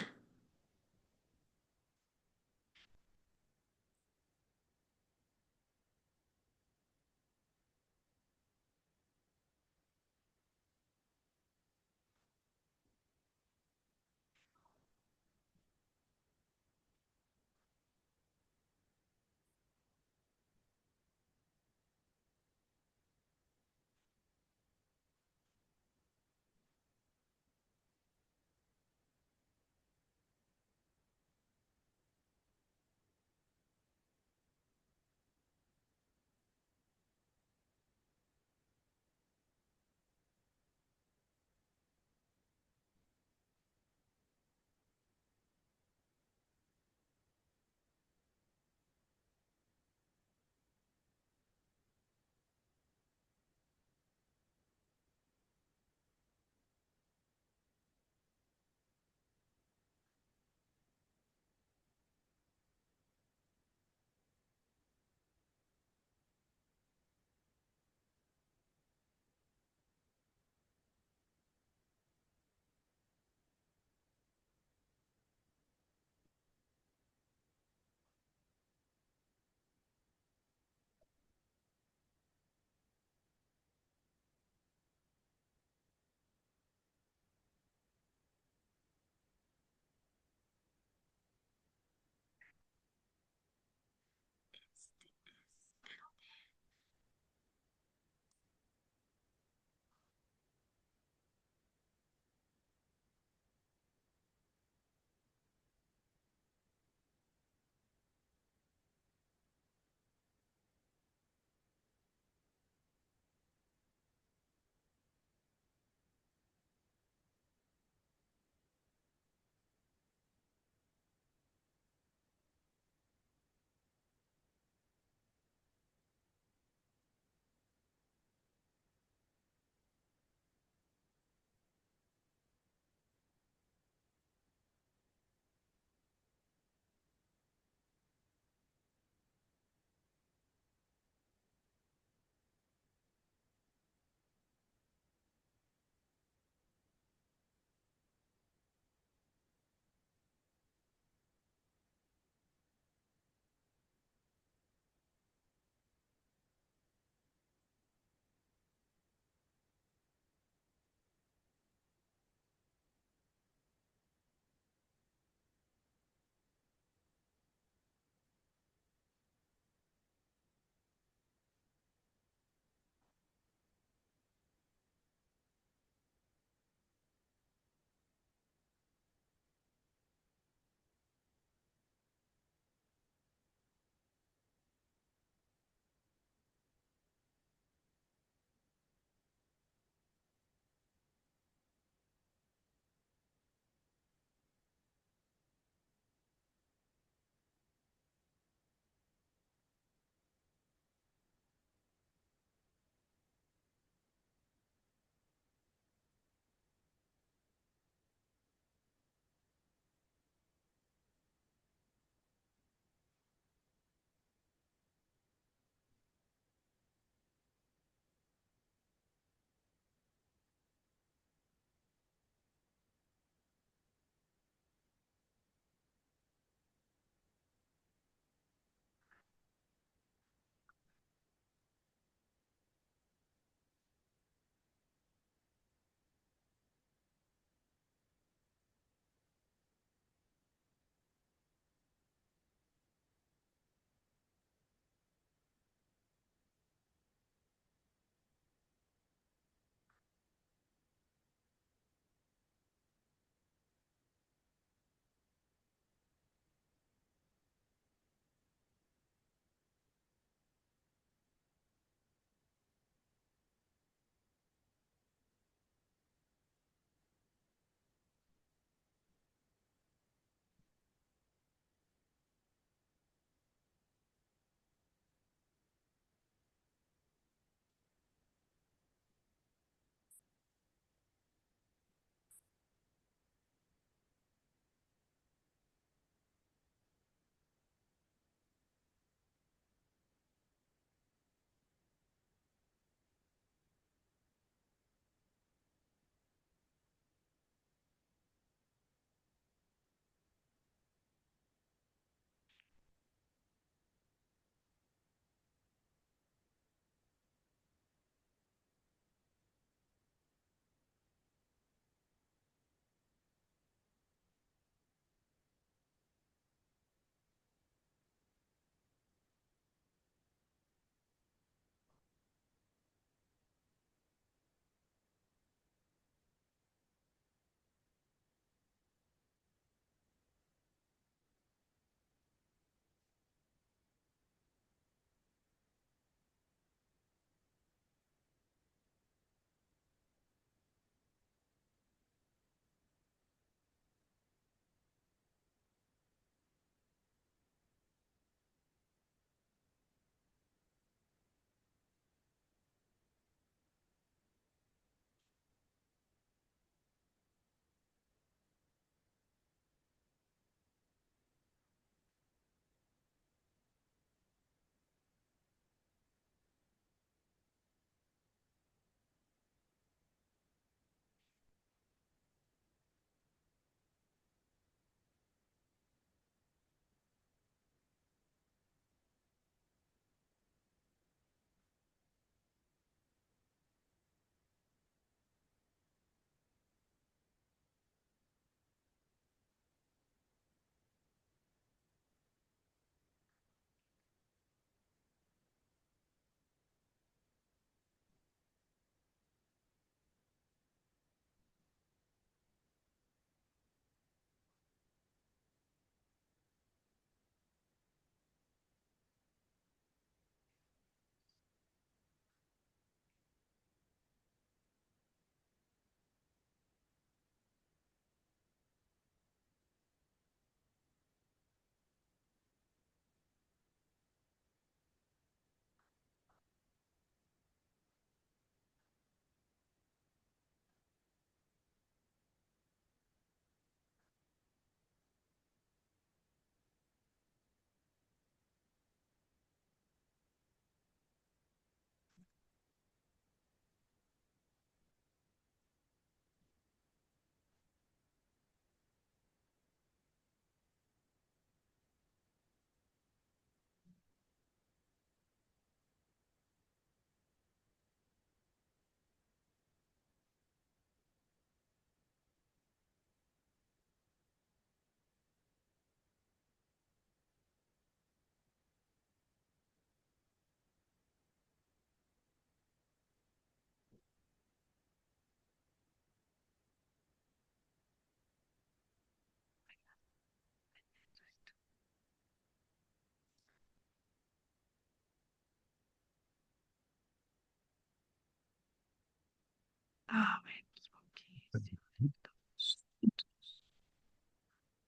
Ah, me equivoqué.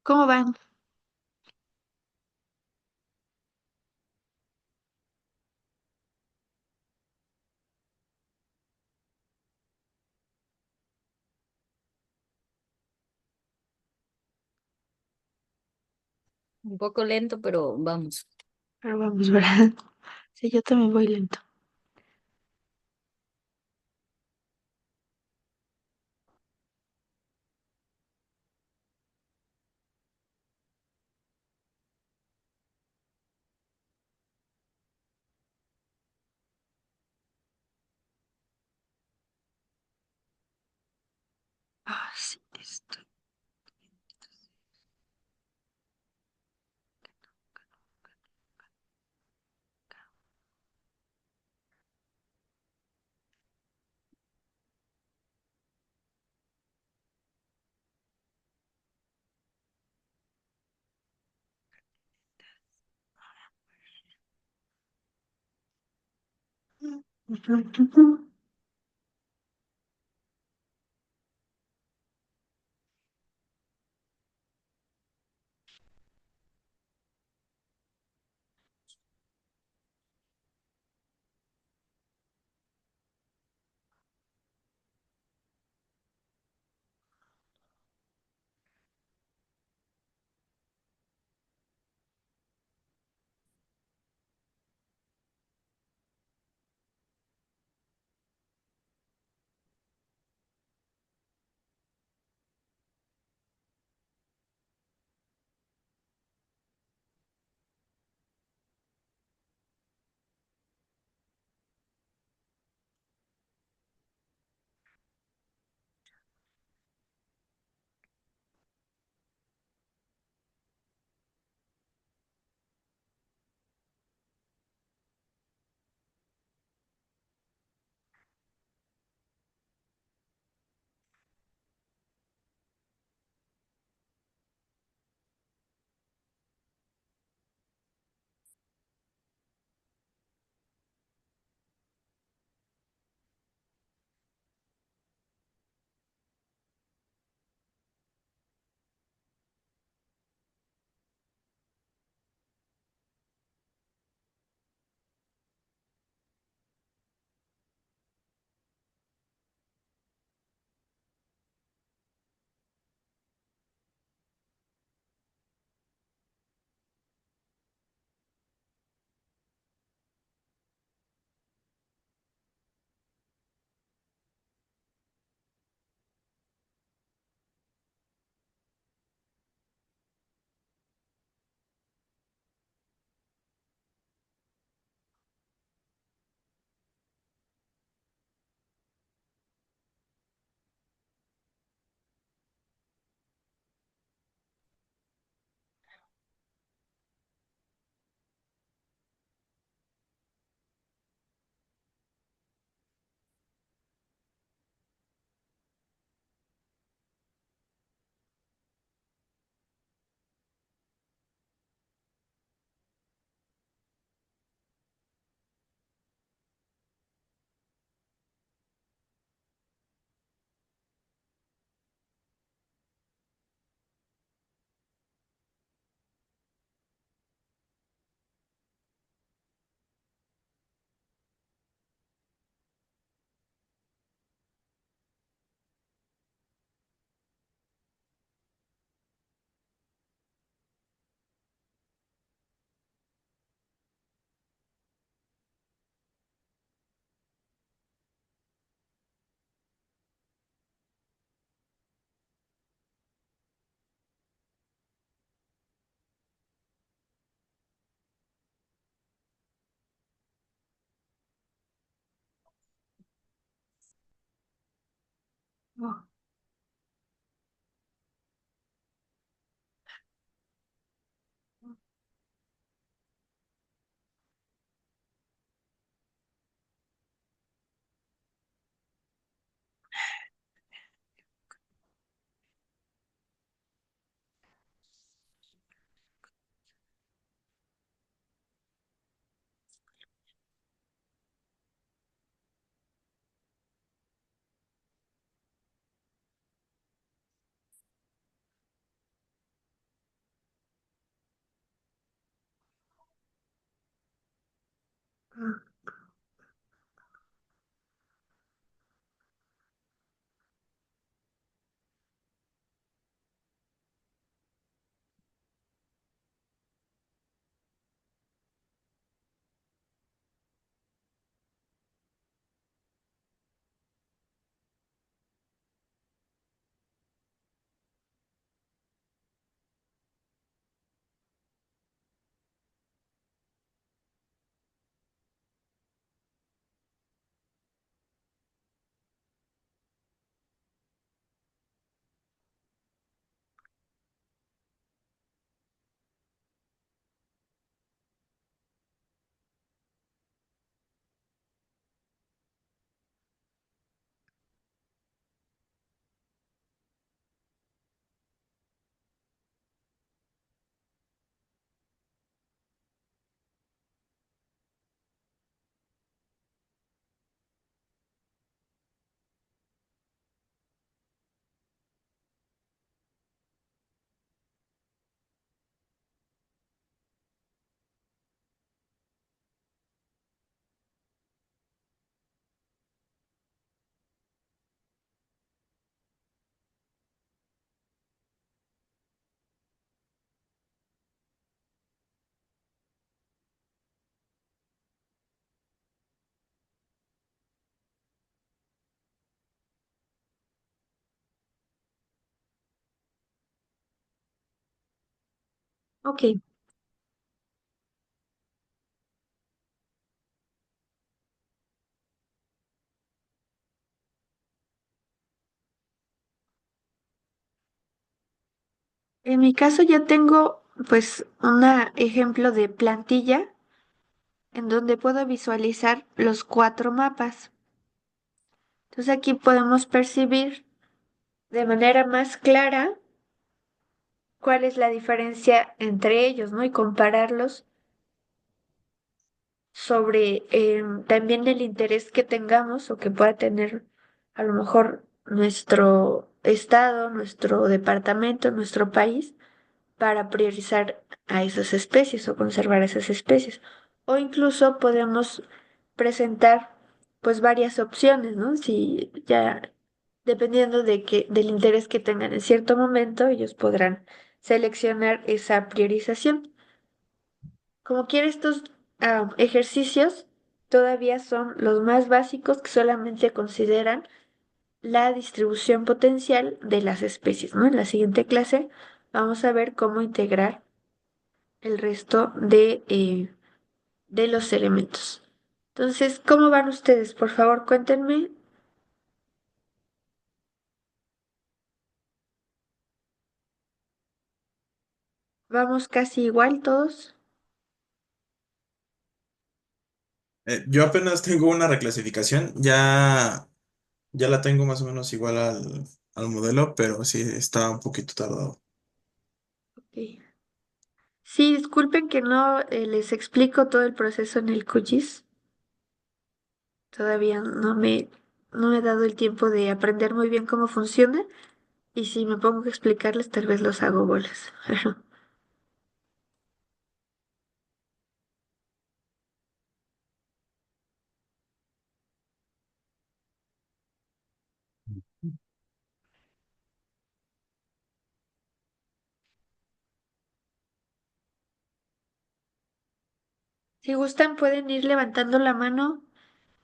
¿Cómo van? Un poco lento, pero vamos. Pero vamos, ¿verdad? Sí, yo también voy lento. Ah, sí, esto. Ok. En mi caso yo tengo pues un ejemplo de plantilla en donde puedo visualizar los cuatro mapas. Entonces aquí podemos percibir de manera más clara cuál es la diferencia entre ellos, ¿no? Y compararlos sobre también el interés que tengamos o que pueda tener a lo mejor nuestro estado, nuestro departamento, nuestro país para priorizar a esas especies o conservar esas especies. O incluso podemos presentar pues varias opciones, ¿no? Si ya dependiendo del interés que tengan en cierto momento, ellos podrán seleccionar esa priorización. Como quiera, estos ejercicios todavía son los más básicos que solamente consideran la distribución potencial de las especies, ¿no? En la siguiente clase vamos a ver cómo integrar el resto de los elementos. Entonces, ¿cómo van ustedes? Por favor, cuéntenme. ¿Vamos casi igual todos? Yo apenas tengo una reclasificación, ya la tengo más o menos igual al modelo, pero sí está un poquito tardado. Ok. Sí, disculpen que no les explico todo el proceso en el QGIS. Todavía no me he dado el tiempo de aprender muy bien cómo funciona y si me pongo a explicarles tal vez los hago bolas. Si gustan pueden ir levantando la mano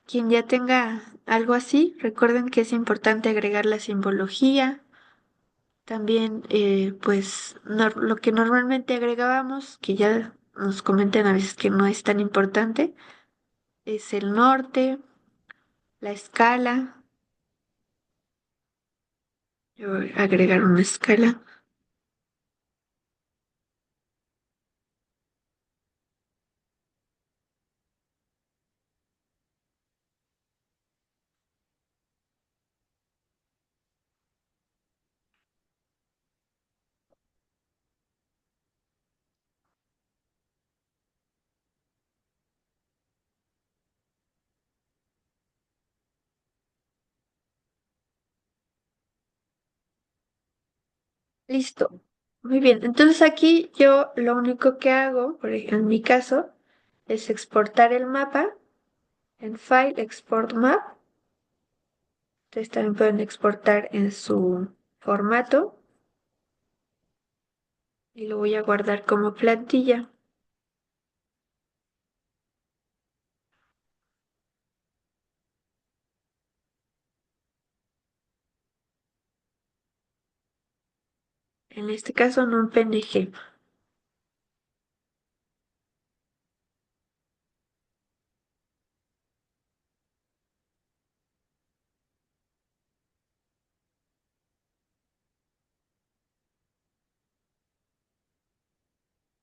quien ya tenga algo así. Recuerden que es importante agregar la simbología. También pues lo que normalmente agregábamos, que ya nos comentan a veces que no es tan importante, es el norte, la escala. Yo voy a agregar una escala. Listo. Muy bien. Entonces aquí yo lo único que hago, por ejemplo, en mi caso, es exportar el mapa en File, Export Map. Ustedes también pueden exportar en su formato y lo voy a guardar como plantilla. En este caso en un PNG.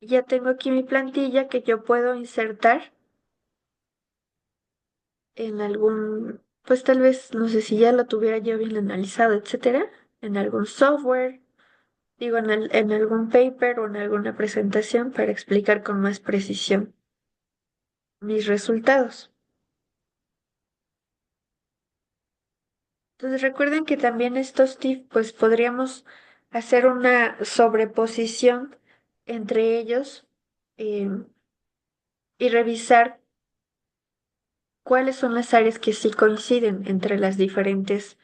Y ya tengo aquí mi plantilla que yo puedo insertar en algún, pues tal vez, no sé si ya lo tuviera yo bien analizado, etcétera, en algún software, digo, en algún paper o en alguna presentación para explicar con más precisión mis resultados. Entonces recuerden que también estos tips, pues podríamos hacer una sobreposición entre ellos em, y revisar cuáles son las áreas que sí coinciden entre las diferentes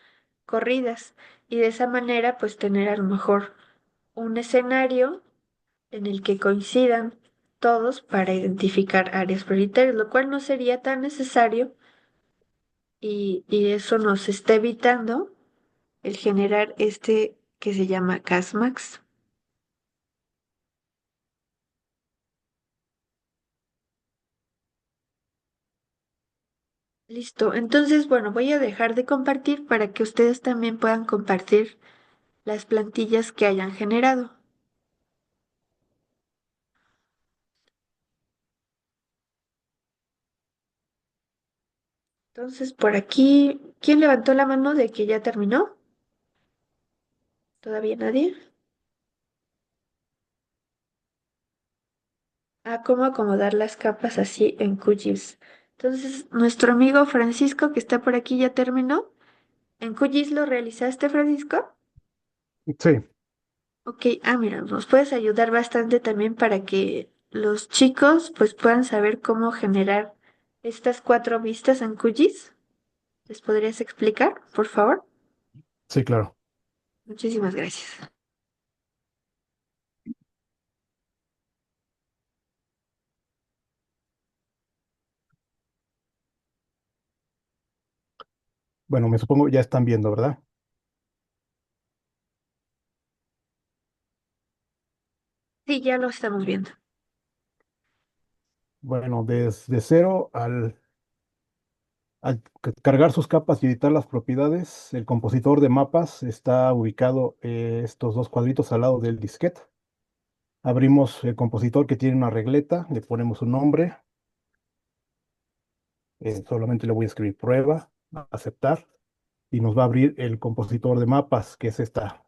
corridas y de esa manera pues tener a lo mejor un escenario en el que coincidan todos para identificar áreas prioritarias, lo cual no sería tan necesario y eso nos está evitando el generar este que se llama Casmax. Listo. Entonces, bueno, voy a dejar de compartir para que ustedes también puedan compartir las plantillas que hayan generado. Entonces, por aquí, ¿quién levantó la mano de que ya terminó? ¿Todavía nadie? Ah, ¿cómo acomodar las capas así en QGIS? Entonces, nuestro amigo Francisco, que está por aquí, ya terminó. ¿En QGIS lo realizaste, Francisco? Sí, Ok, mira, nos puedes ayudar bastante también para que los chicos pues puedan saber cómo generar estas 4 vistas en QGIS. ¿Les podrías explicar, por favor? sí, claro. Muchísimas gracias. Bueno, me supongo ya están viendo, ¿verdad? Sí, ya lo estamos viendo. Bueno, desde cero al cargar sus capas y editar las propiedades, el compositor de mapas está ubicado estos dos cuadritos al lado del disquete. Abrimos el compositor que tiene una regleta, le ponemos un nombre, solamente le voy a escribir prueba, aceptar, y nos va a abrir el compositor de mapas, que es esta.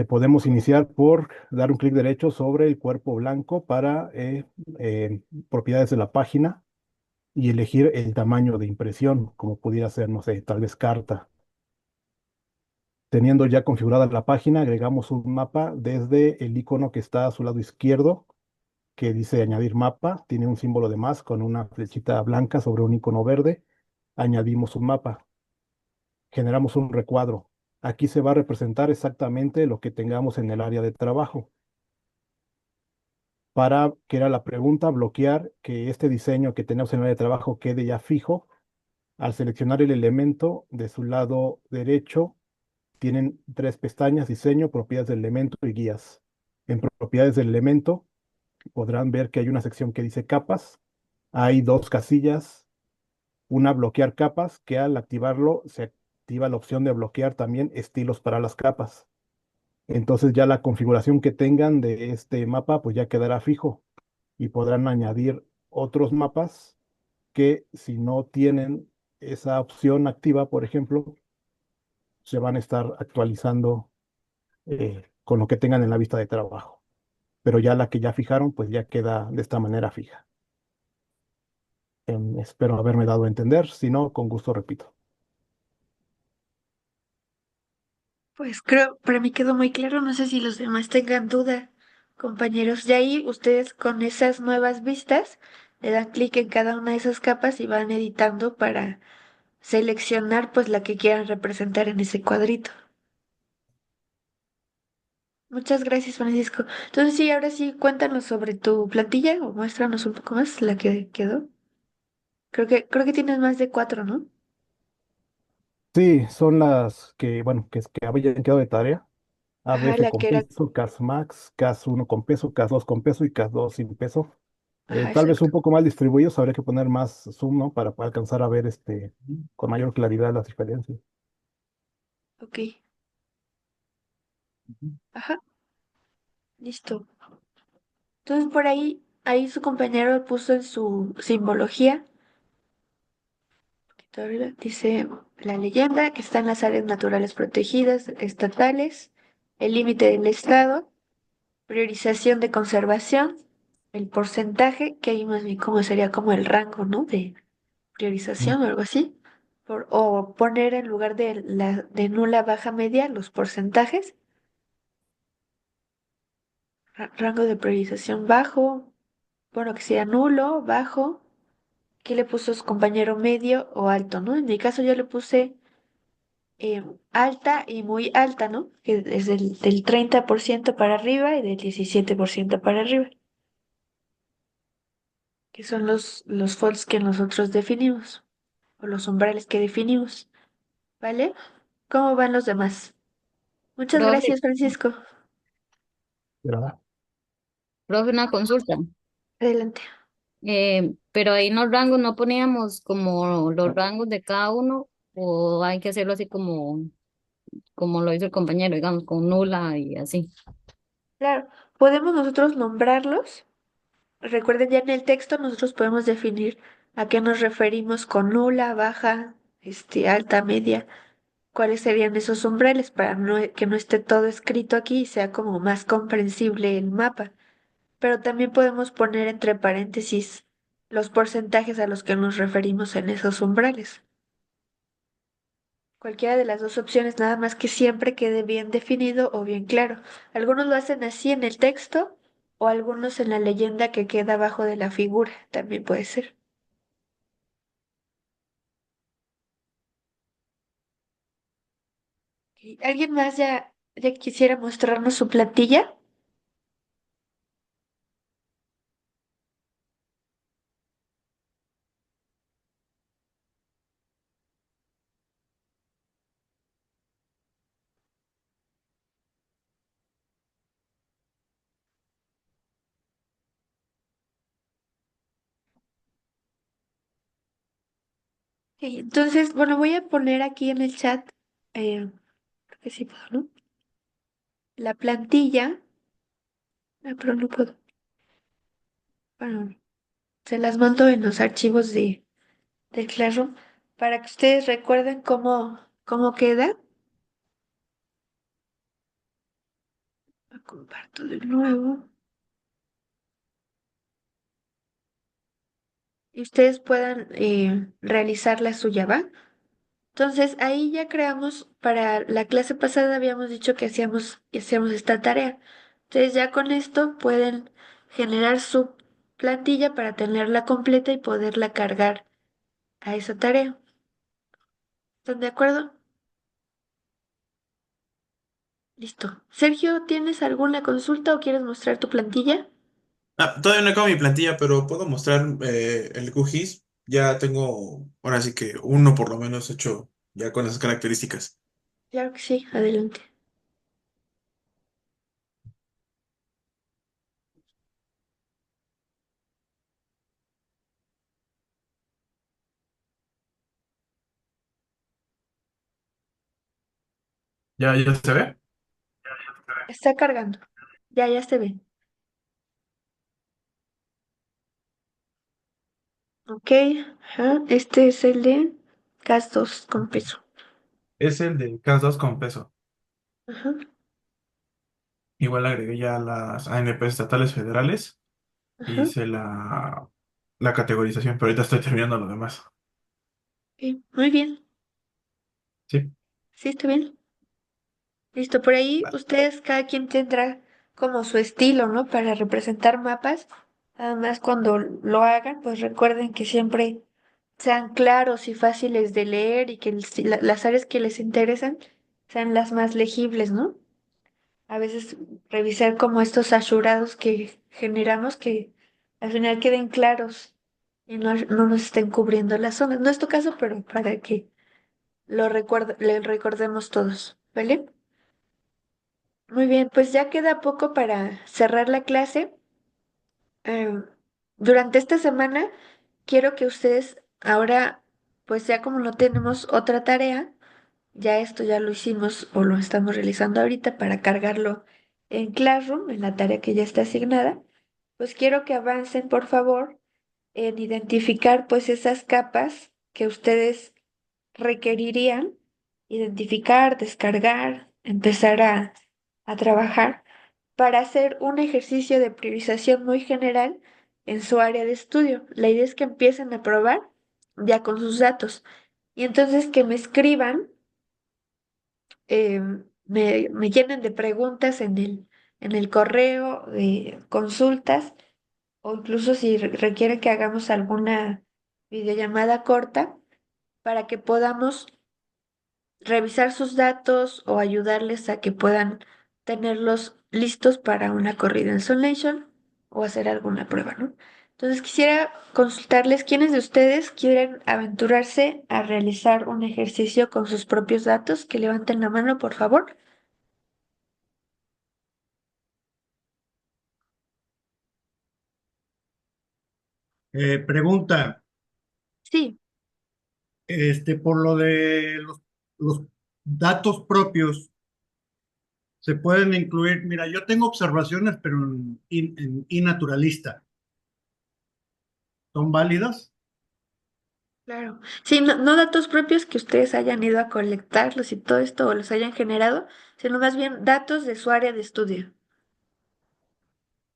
Podemos iniciar por dar un clic derecho sobre el cuerpo blanco para propiedades de la página y elegir el tamaño de impresión, como pudiera ser, no sé, tal vez carta. Teniendo ya configurada la página, agregamos un mapa desde el icono que está a su lado izquierdo, que dice añadir mapa. Tiene un símbolo de más con una flechita blanca sobre un icono verde. Añadimos un mapa. Generamos un recuadro. Aquí se va a representar exactamente lo que tengamos en el área de trabajo. Para, que era la pregunta, bloquear que este diseño que tenemos en el área de trabajo quede ya fijo. Al seleccionar el elemento de su lado derecho, tienen 3 pestañas: diseño, propiedades del elemento y guías. En propiedades del elemento podrán ver que hay una sección que dice capas. Hay 2 casillas, una bloquear capas, que al activarlo se activa la opción de bloquear también estilos para las capas. Entonces ya la configuración que tengan de este mapa pues ya quedará fijo y podrán añadir otros mapas que, si no tienen esa opción activa, por ejemplo, se van a estar actualizando con lo que tengan en la vista de trabajo. Pero ya la que ya fijaron, pues ya queda de esta manera fija. Espero haberme dado a entender, si no, con gusto repito. Pues creo, para mí quedó muy claro, no sé si los demás tengan duda, compañeros. De ahí ustedes con esas nuevas vistas le dan clic en cada una de esas capas y van editando para seleccionar pues la que quieran representar en ese cuadrito. Muchas gracias, Francisco. Entonces sí, ahora sí, cuéntanos sobre tu plantilla o muéstranos un poco más la que quedó. Creo que tienes más de 4, ¿no? Sí, son las que, bueno, que habían quedado de tarea. Ajá, ABF la con que era. peso, CAS Max, CAS 1 con peso, CAS 2 con peso y CAS 2 sin peso. Ajá, Tal vez un exacto. poco más distribuidos, habría que poner más zoom, ¿no? Para alcanzar a ver con mayor claridad las diferencias. Ok. Ajá, listo. Entonces por ahí su compañero puso en su simbología, poquito arriba, dice la leyenda que está en las áreas naturales protegidas estatales, el límite del estado, priorización de conservación, el porcentaje, que ahí más bien como sería como el rango, ¿no? De Mm. priorización o algo así. O poner en lugar de nula, baja, media, los porcentajes. Rango de priorización bajo, bueno, que sea nulo, bajo. ¿Qué le puso su compañero medio o alto, no? En mi caso yo le puse alta y muy alta, ¿no? Que es del 30% para arriba y del 17% para arriba, que son los folds que nosotros definimos, o los umbrales que definimos, ¿vale? ¿Cómo van los demás? Muchas Profe, gracias, Francisco. ¿Verdad? profe, una consulta. Adelante. Pero ahí en los rangos no poníamos como los rangos de cada uno, o hay que hacerlo así como lo hizo el compañero, digamos, con nula y así. Claro, podemos nosotros nombrarlos. Recuerden, ya en el texto nosotros podemos definir a qué nos referimos con nula, baja, alta, media, cuáles serían esos umbrales para que no esté todo escrito aquí y sea como más comprensible el mapa. Pero también podemos poner entre paréntesis los porcentajes a los que nos referimos en esos umbrales. Cualquiera de las dos opciones, nada más que siempre quede bien definido o bien claro. Algunos lo hacen así en el texto o algunos en la leyenda que queda abajo de la figura, también puede ser. Ok, ¿alguien más ya quisiera mostrarnos su plantilla? Ok, entonces, bueno, voy a poner aquí en el chat, creo que sí puedo, ¿no? La plantilla, pero no puedo. Bueno, se las mando en los archivos de Classroom para que ustedes recuerden cómo queda. La comparto de nuevo. Y ustedes puedan realizar la suya, ¿va? Entonces ahí ya creamos, para la clase pasada habíamos dicho que hacíamos esta tarea. Entonces ya con esto pueden generar su plantilla para tenerla completa y poderla cargar a esa tarea. ¿Están de acuerdo? Listo. Sergio, ¿tienes alguna consulta o quieres mostrar tu plantilla? Todavía no acabo mi plantilla, pero puedo mostrar el QGIS. Ya tengo, ahora sí que uno por lo menos hecho ya con esas características. Claro que sí, adelante. ¿Ya se ve? Está cargando. Ya se ve. Ok, ajá. Este es el de gastos con peso. Es el de CAS 2 con peso. Ajá, Igual agregué ya las ANP estatales federales y ajá. hice la categorización, pero ahorita estoy terminando lo demás. Ok, muy bien. Sí. Sí, está bien. Listo, por ahí ustedes, cada quien tendrá como su estilo, ¿no? Para representar mapas. Además, cuando lo hagan, pues recuerden que siempre sean claros y fáciles de leer y que las áreas que les interesan sean las más legibles, ¿no? A veces revisar como estos ashurados que generamos que al final queden claros y no nos estén cubriendo las zonas. No es tu caso, pero para que le recordemos todos, ¿vale? Muy bien, pues ya queda poco para cerrar la clase. Em, durante esta semana quiero que ustedes ahora, pues ya como no tenemos otra tarea, ya esto ya lo hicimos o lo estamos realizando ahorita para cargarlo en Classroom, en la tarea que ya está asignada, pues quiero que avancen, por favor, en identificar pues esas capas que ustedes requerirían, identificar, descargar, empezar a trabajar para hacer un ejercicio de priorización muy general en su área de estudio. La idea es que empiecen a probar ya con sus datos y entonces que me escriban, me llenen de preguntas en el correo, de consultas o incluso si requieren que hagamos alguna videollamada corta para que podamos revisar sus datos o ayudarles a que puedan tenerlos listos para una corrida en Solation o hacer alguna prueba, ¿no? Entonces quisiera consultarles quiénes de ustedes quieren aventurarse a realizar un ejercicio con sus propios datos, que levanten la mano, por favor. Pregunta, Sí, por lo de los datos propios, se pueden incluir, mira, yo tengo observaciones, pero en iNaturalista. ¿Son válidas? claro. Sí, no, no datos propios que ustedes hayan ido a colectarlos y todo esto o los hayan generado, sino más bien datos de su área de estudio,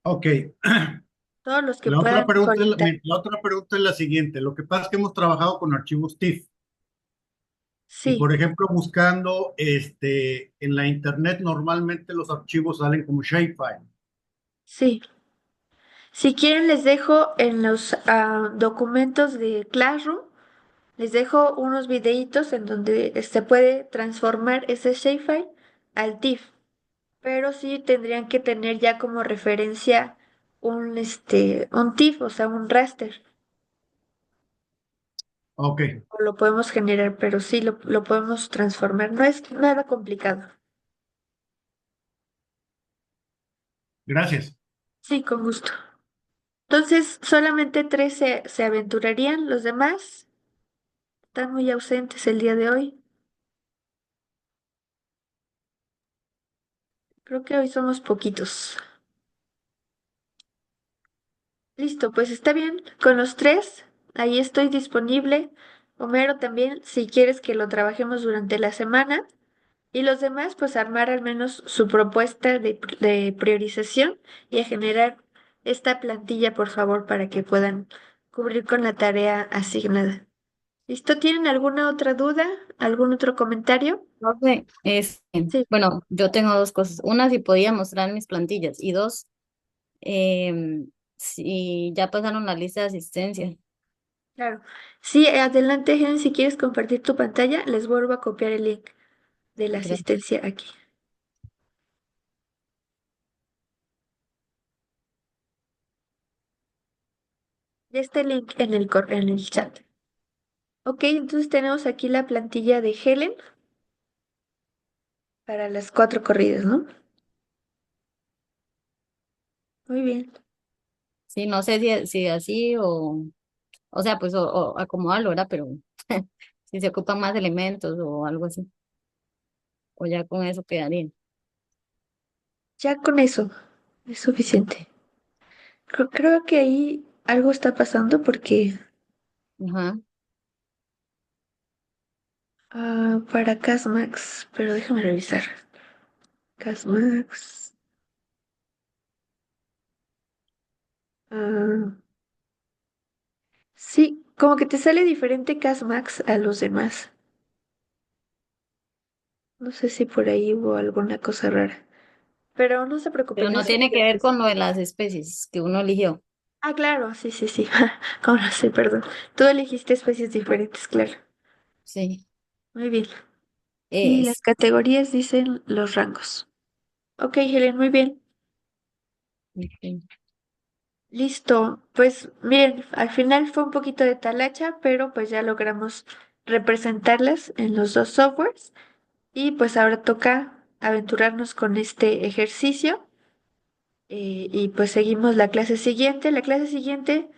Ok. todos los que puedan colectar. La otra pregunta es la siguiente. Lo que pasa es que hemos trabajado con archivos TIFF y, Sí, por ejemplo, buscando en la internet, normalmente los archivos salen como shapefile. sí. Si quieren, les dejo en los documentos de Classroom, les dejo unos videitos en donde se puede transformar ese shapefile al TIFF, pero sí tendrían que tener ya como referencia un TIFF, o sea, un raster. Ok, O lo podemos generar, pero sí lo podemos transformar. No es nada complicado. gracias. Sí, con gusto. Entonces, solamente tres se aventurarían, los demás están muy ausentes el día de hoy. Creo que hoy somos poquitos. Listo, pues está bien. Con los tres, ahí estoy disponible. Homero también, si quieres que lo trabajemos durante la semana. Y los demás, pues armar al menos su propuesta de priorización y a generar esta plantilla, por favor, para que puedan cubrir con la tarea asignada. ¿Listo? ¿Tienen alguna otra duda? ¿Algún otro comentario? Profe, Sí, bueno, yo tengo dos cosas. Una, si podía mostrar mis plantillas. Y dos, si ya pasaron la lista de asistencia. claro. Sí, adelante, Helen, si quieres compartir tu pantalla, les vuelvo a copiar el link de la Gracias. asistencia aquí. Ya está el link en el chat. Ok, entonces tenemos aquí la plantilla de Helen para las 4 corridas, ¿no? Muy bien. Sí, no sé si así o sea, pues o acomodarlo, ¿verdad? Pero si se ocupan más elementos o algo así, o ya con eso quedaría. Ya con eso es suficiente. Creo que ahí algo está pasando porque Ajá. para Casmax, pero déjame revisar. Casmax. ah, sí, como que te sale diferente Casmax a los demás. No sé si por ahí hubo alguna cosa rara. Pero no se Pero preocupen, no eso. tiene que ver con lo de las especies que uno eligió. Ah, claro, sí, sí, sí. ¿Cómo no sé? Perdón. Tú elegiste especies diferentes, claro. Sí, Muy bien. Y las es. categorías dicen los rangos. Ok, Helen, muy bien. Ok. Listo. Pues miren, al final fue un poquito de talacha, pero pues ya logramos representarlas en los dos softwares. Y pues ahora toca aventurarnos con este ejercicio. Y pues seguimos la clase siguiente. La clase siguiente,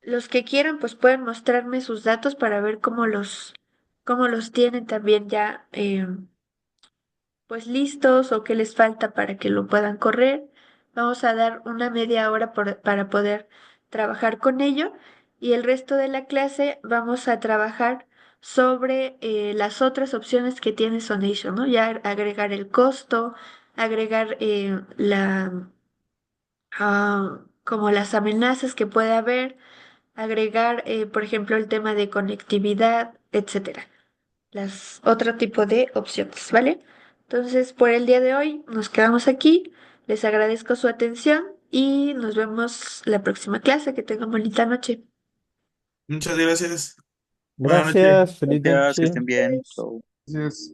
los que quieran, pues pueden mostrarme sus datos para ver cómo los tienen también ya pues listos o qué les falta para que lo puedan correr. Vamos a dar una media hora para poder trabajar con ello y el resto de la clase vamos a trabajar sobre las otras opciones que tiene Sonation, ¿no? Ya agregar el costo, agregar como las amenazas que puede haber, agregar, por ejemplo, el tema de conectividad, etcétera, las otro tipo de opciones, ¿vale? Entonces, por el día de hoy nos quedamos aquí. Les agradezco su atención y nos vemos la próxima clase. Que tengan bonita noche. Muchas gracias. Buenas noches. Gracias, feliz Gracias, que noche. estén bien. Pues, Chau. Gracias.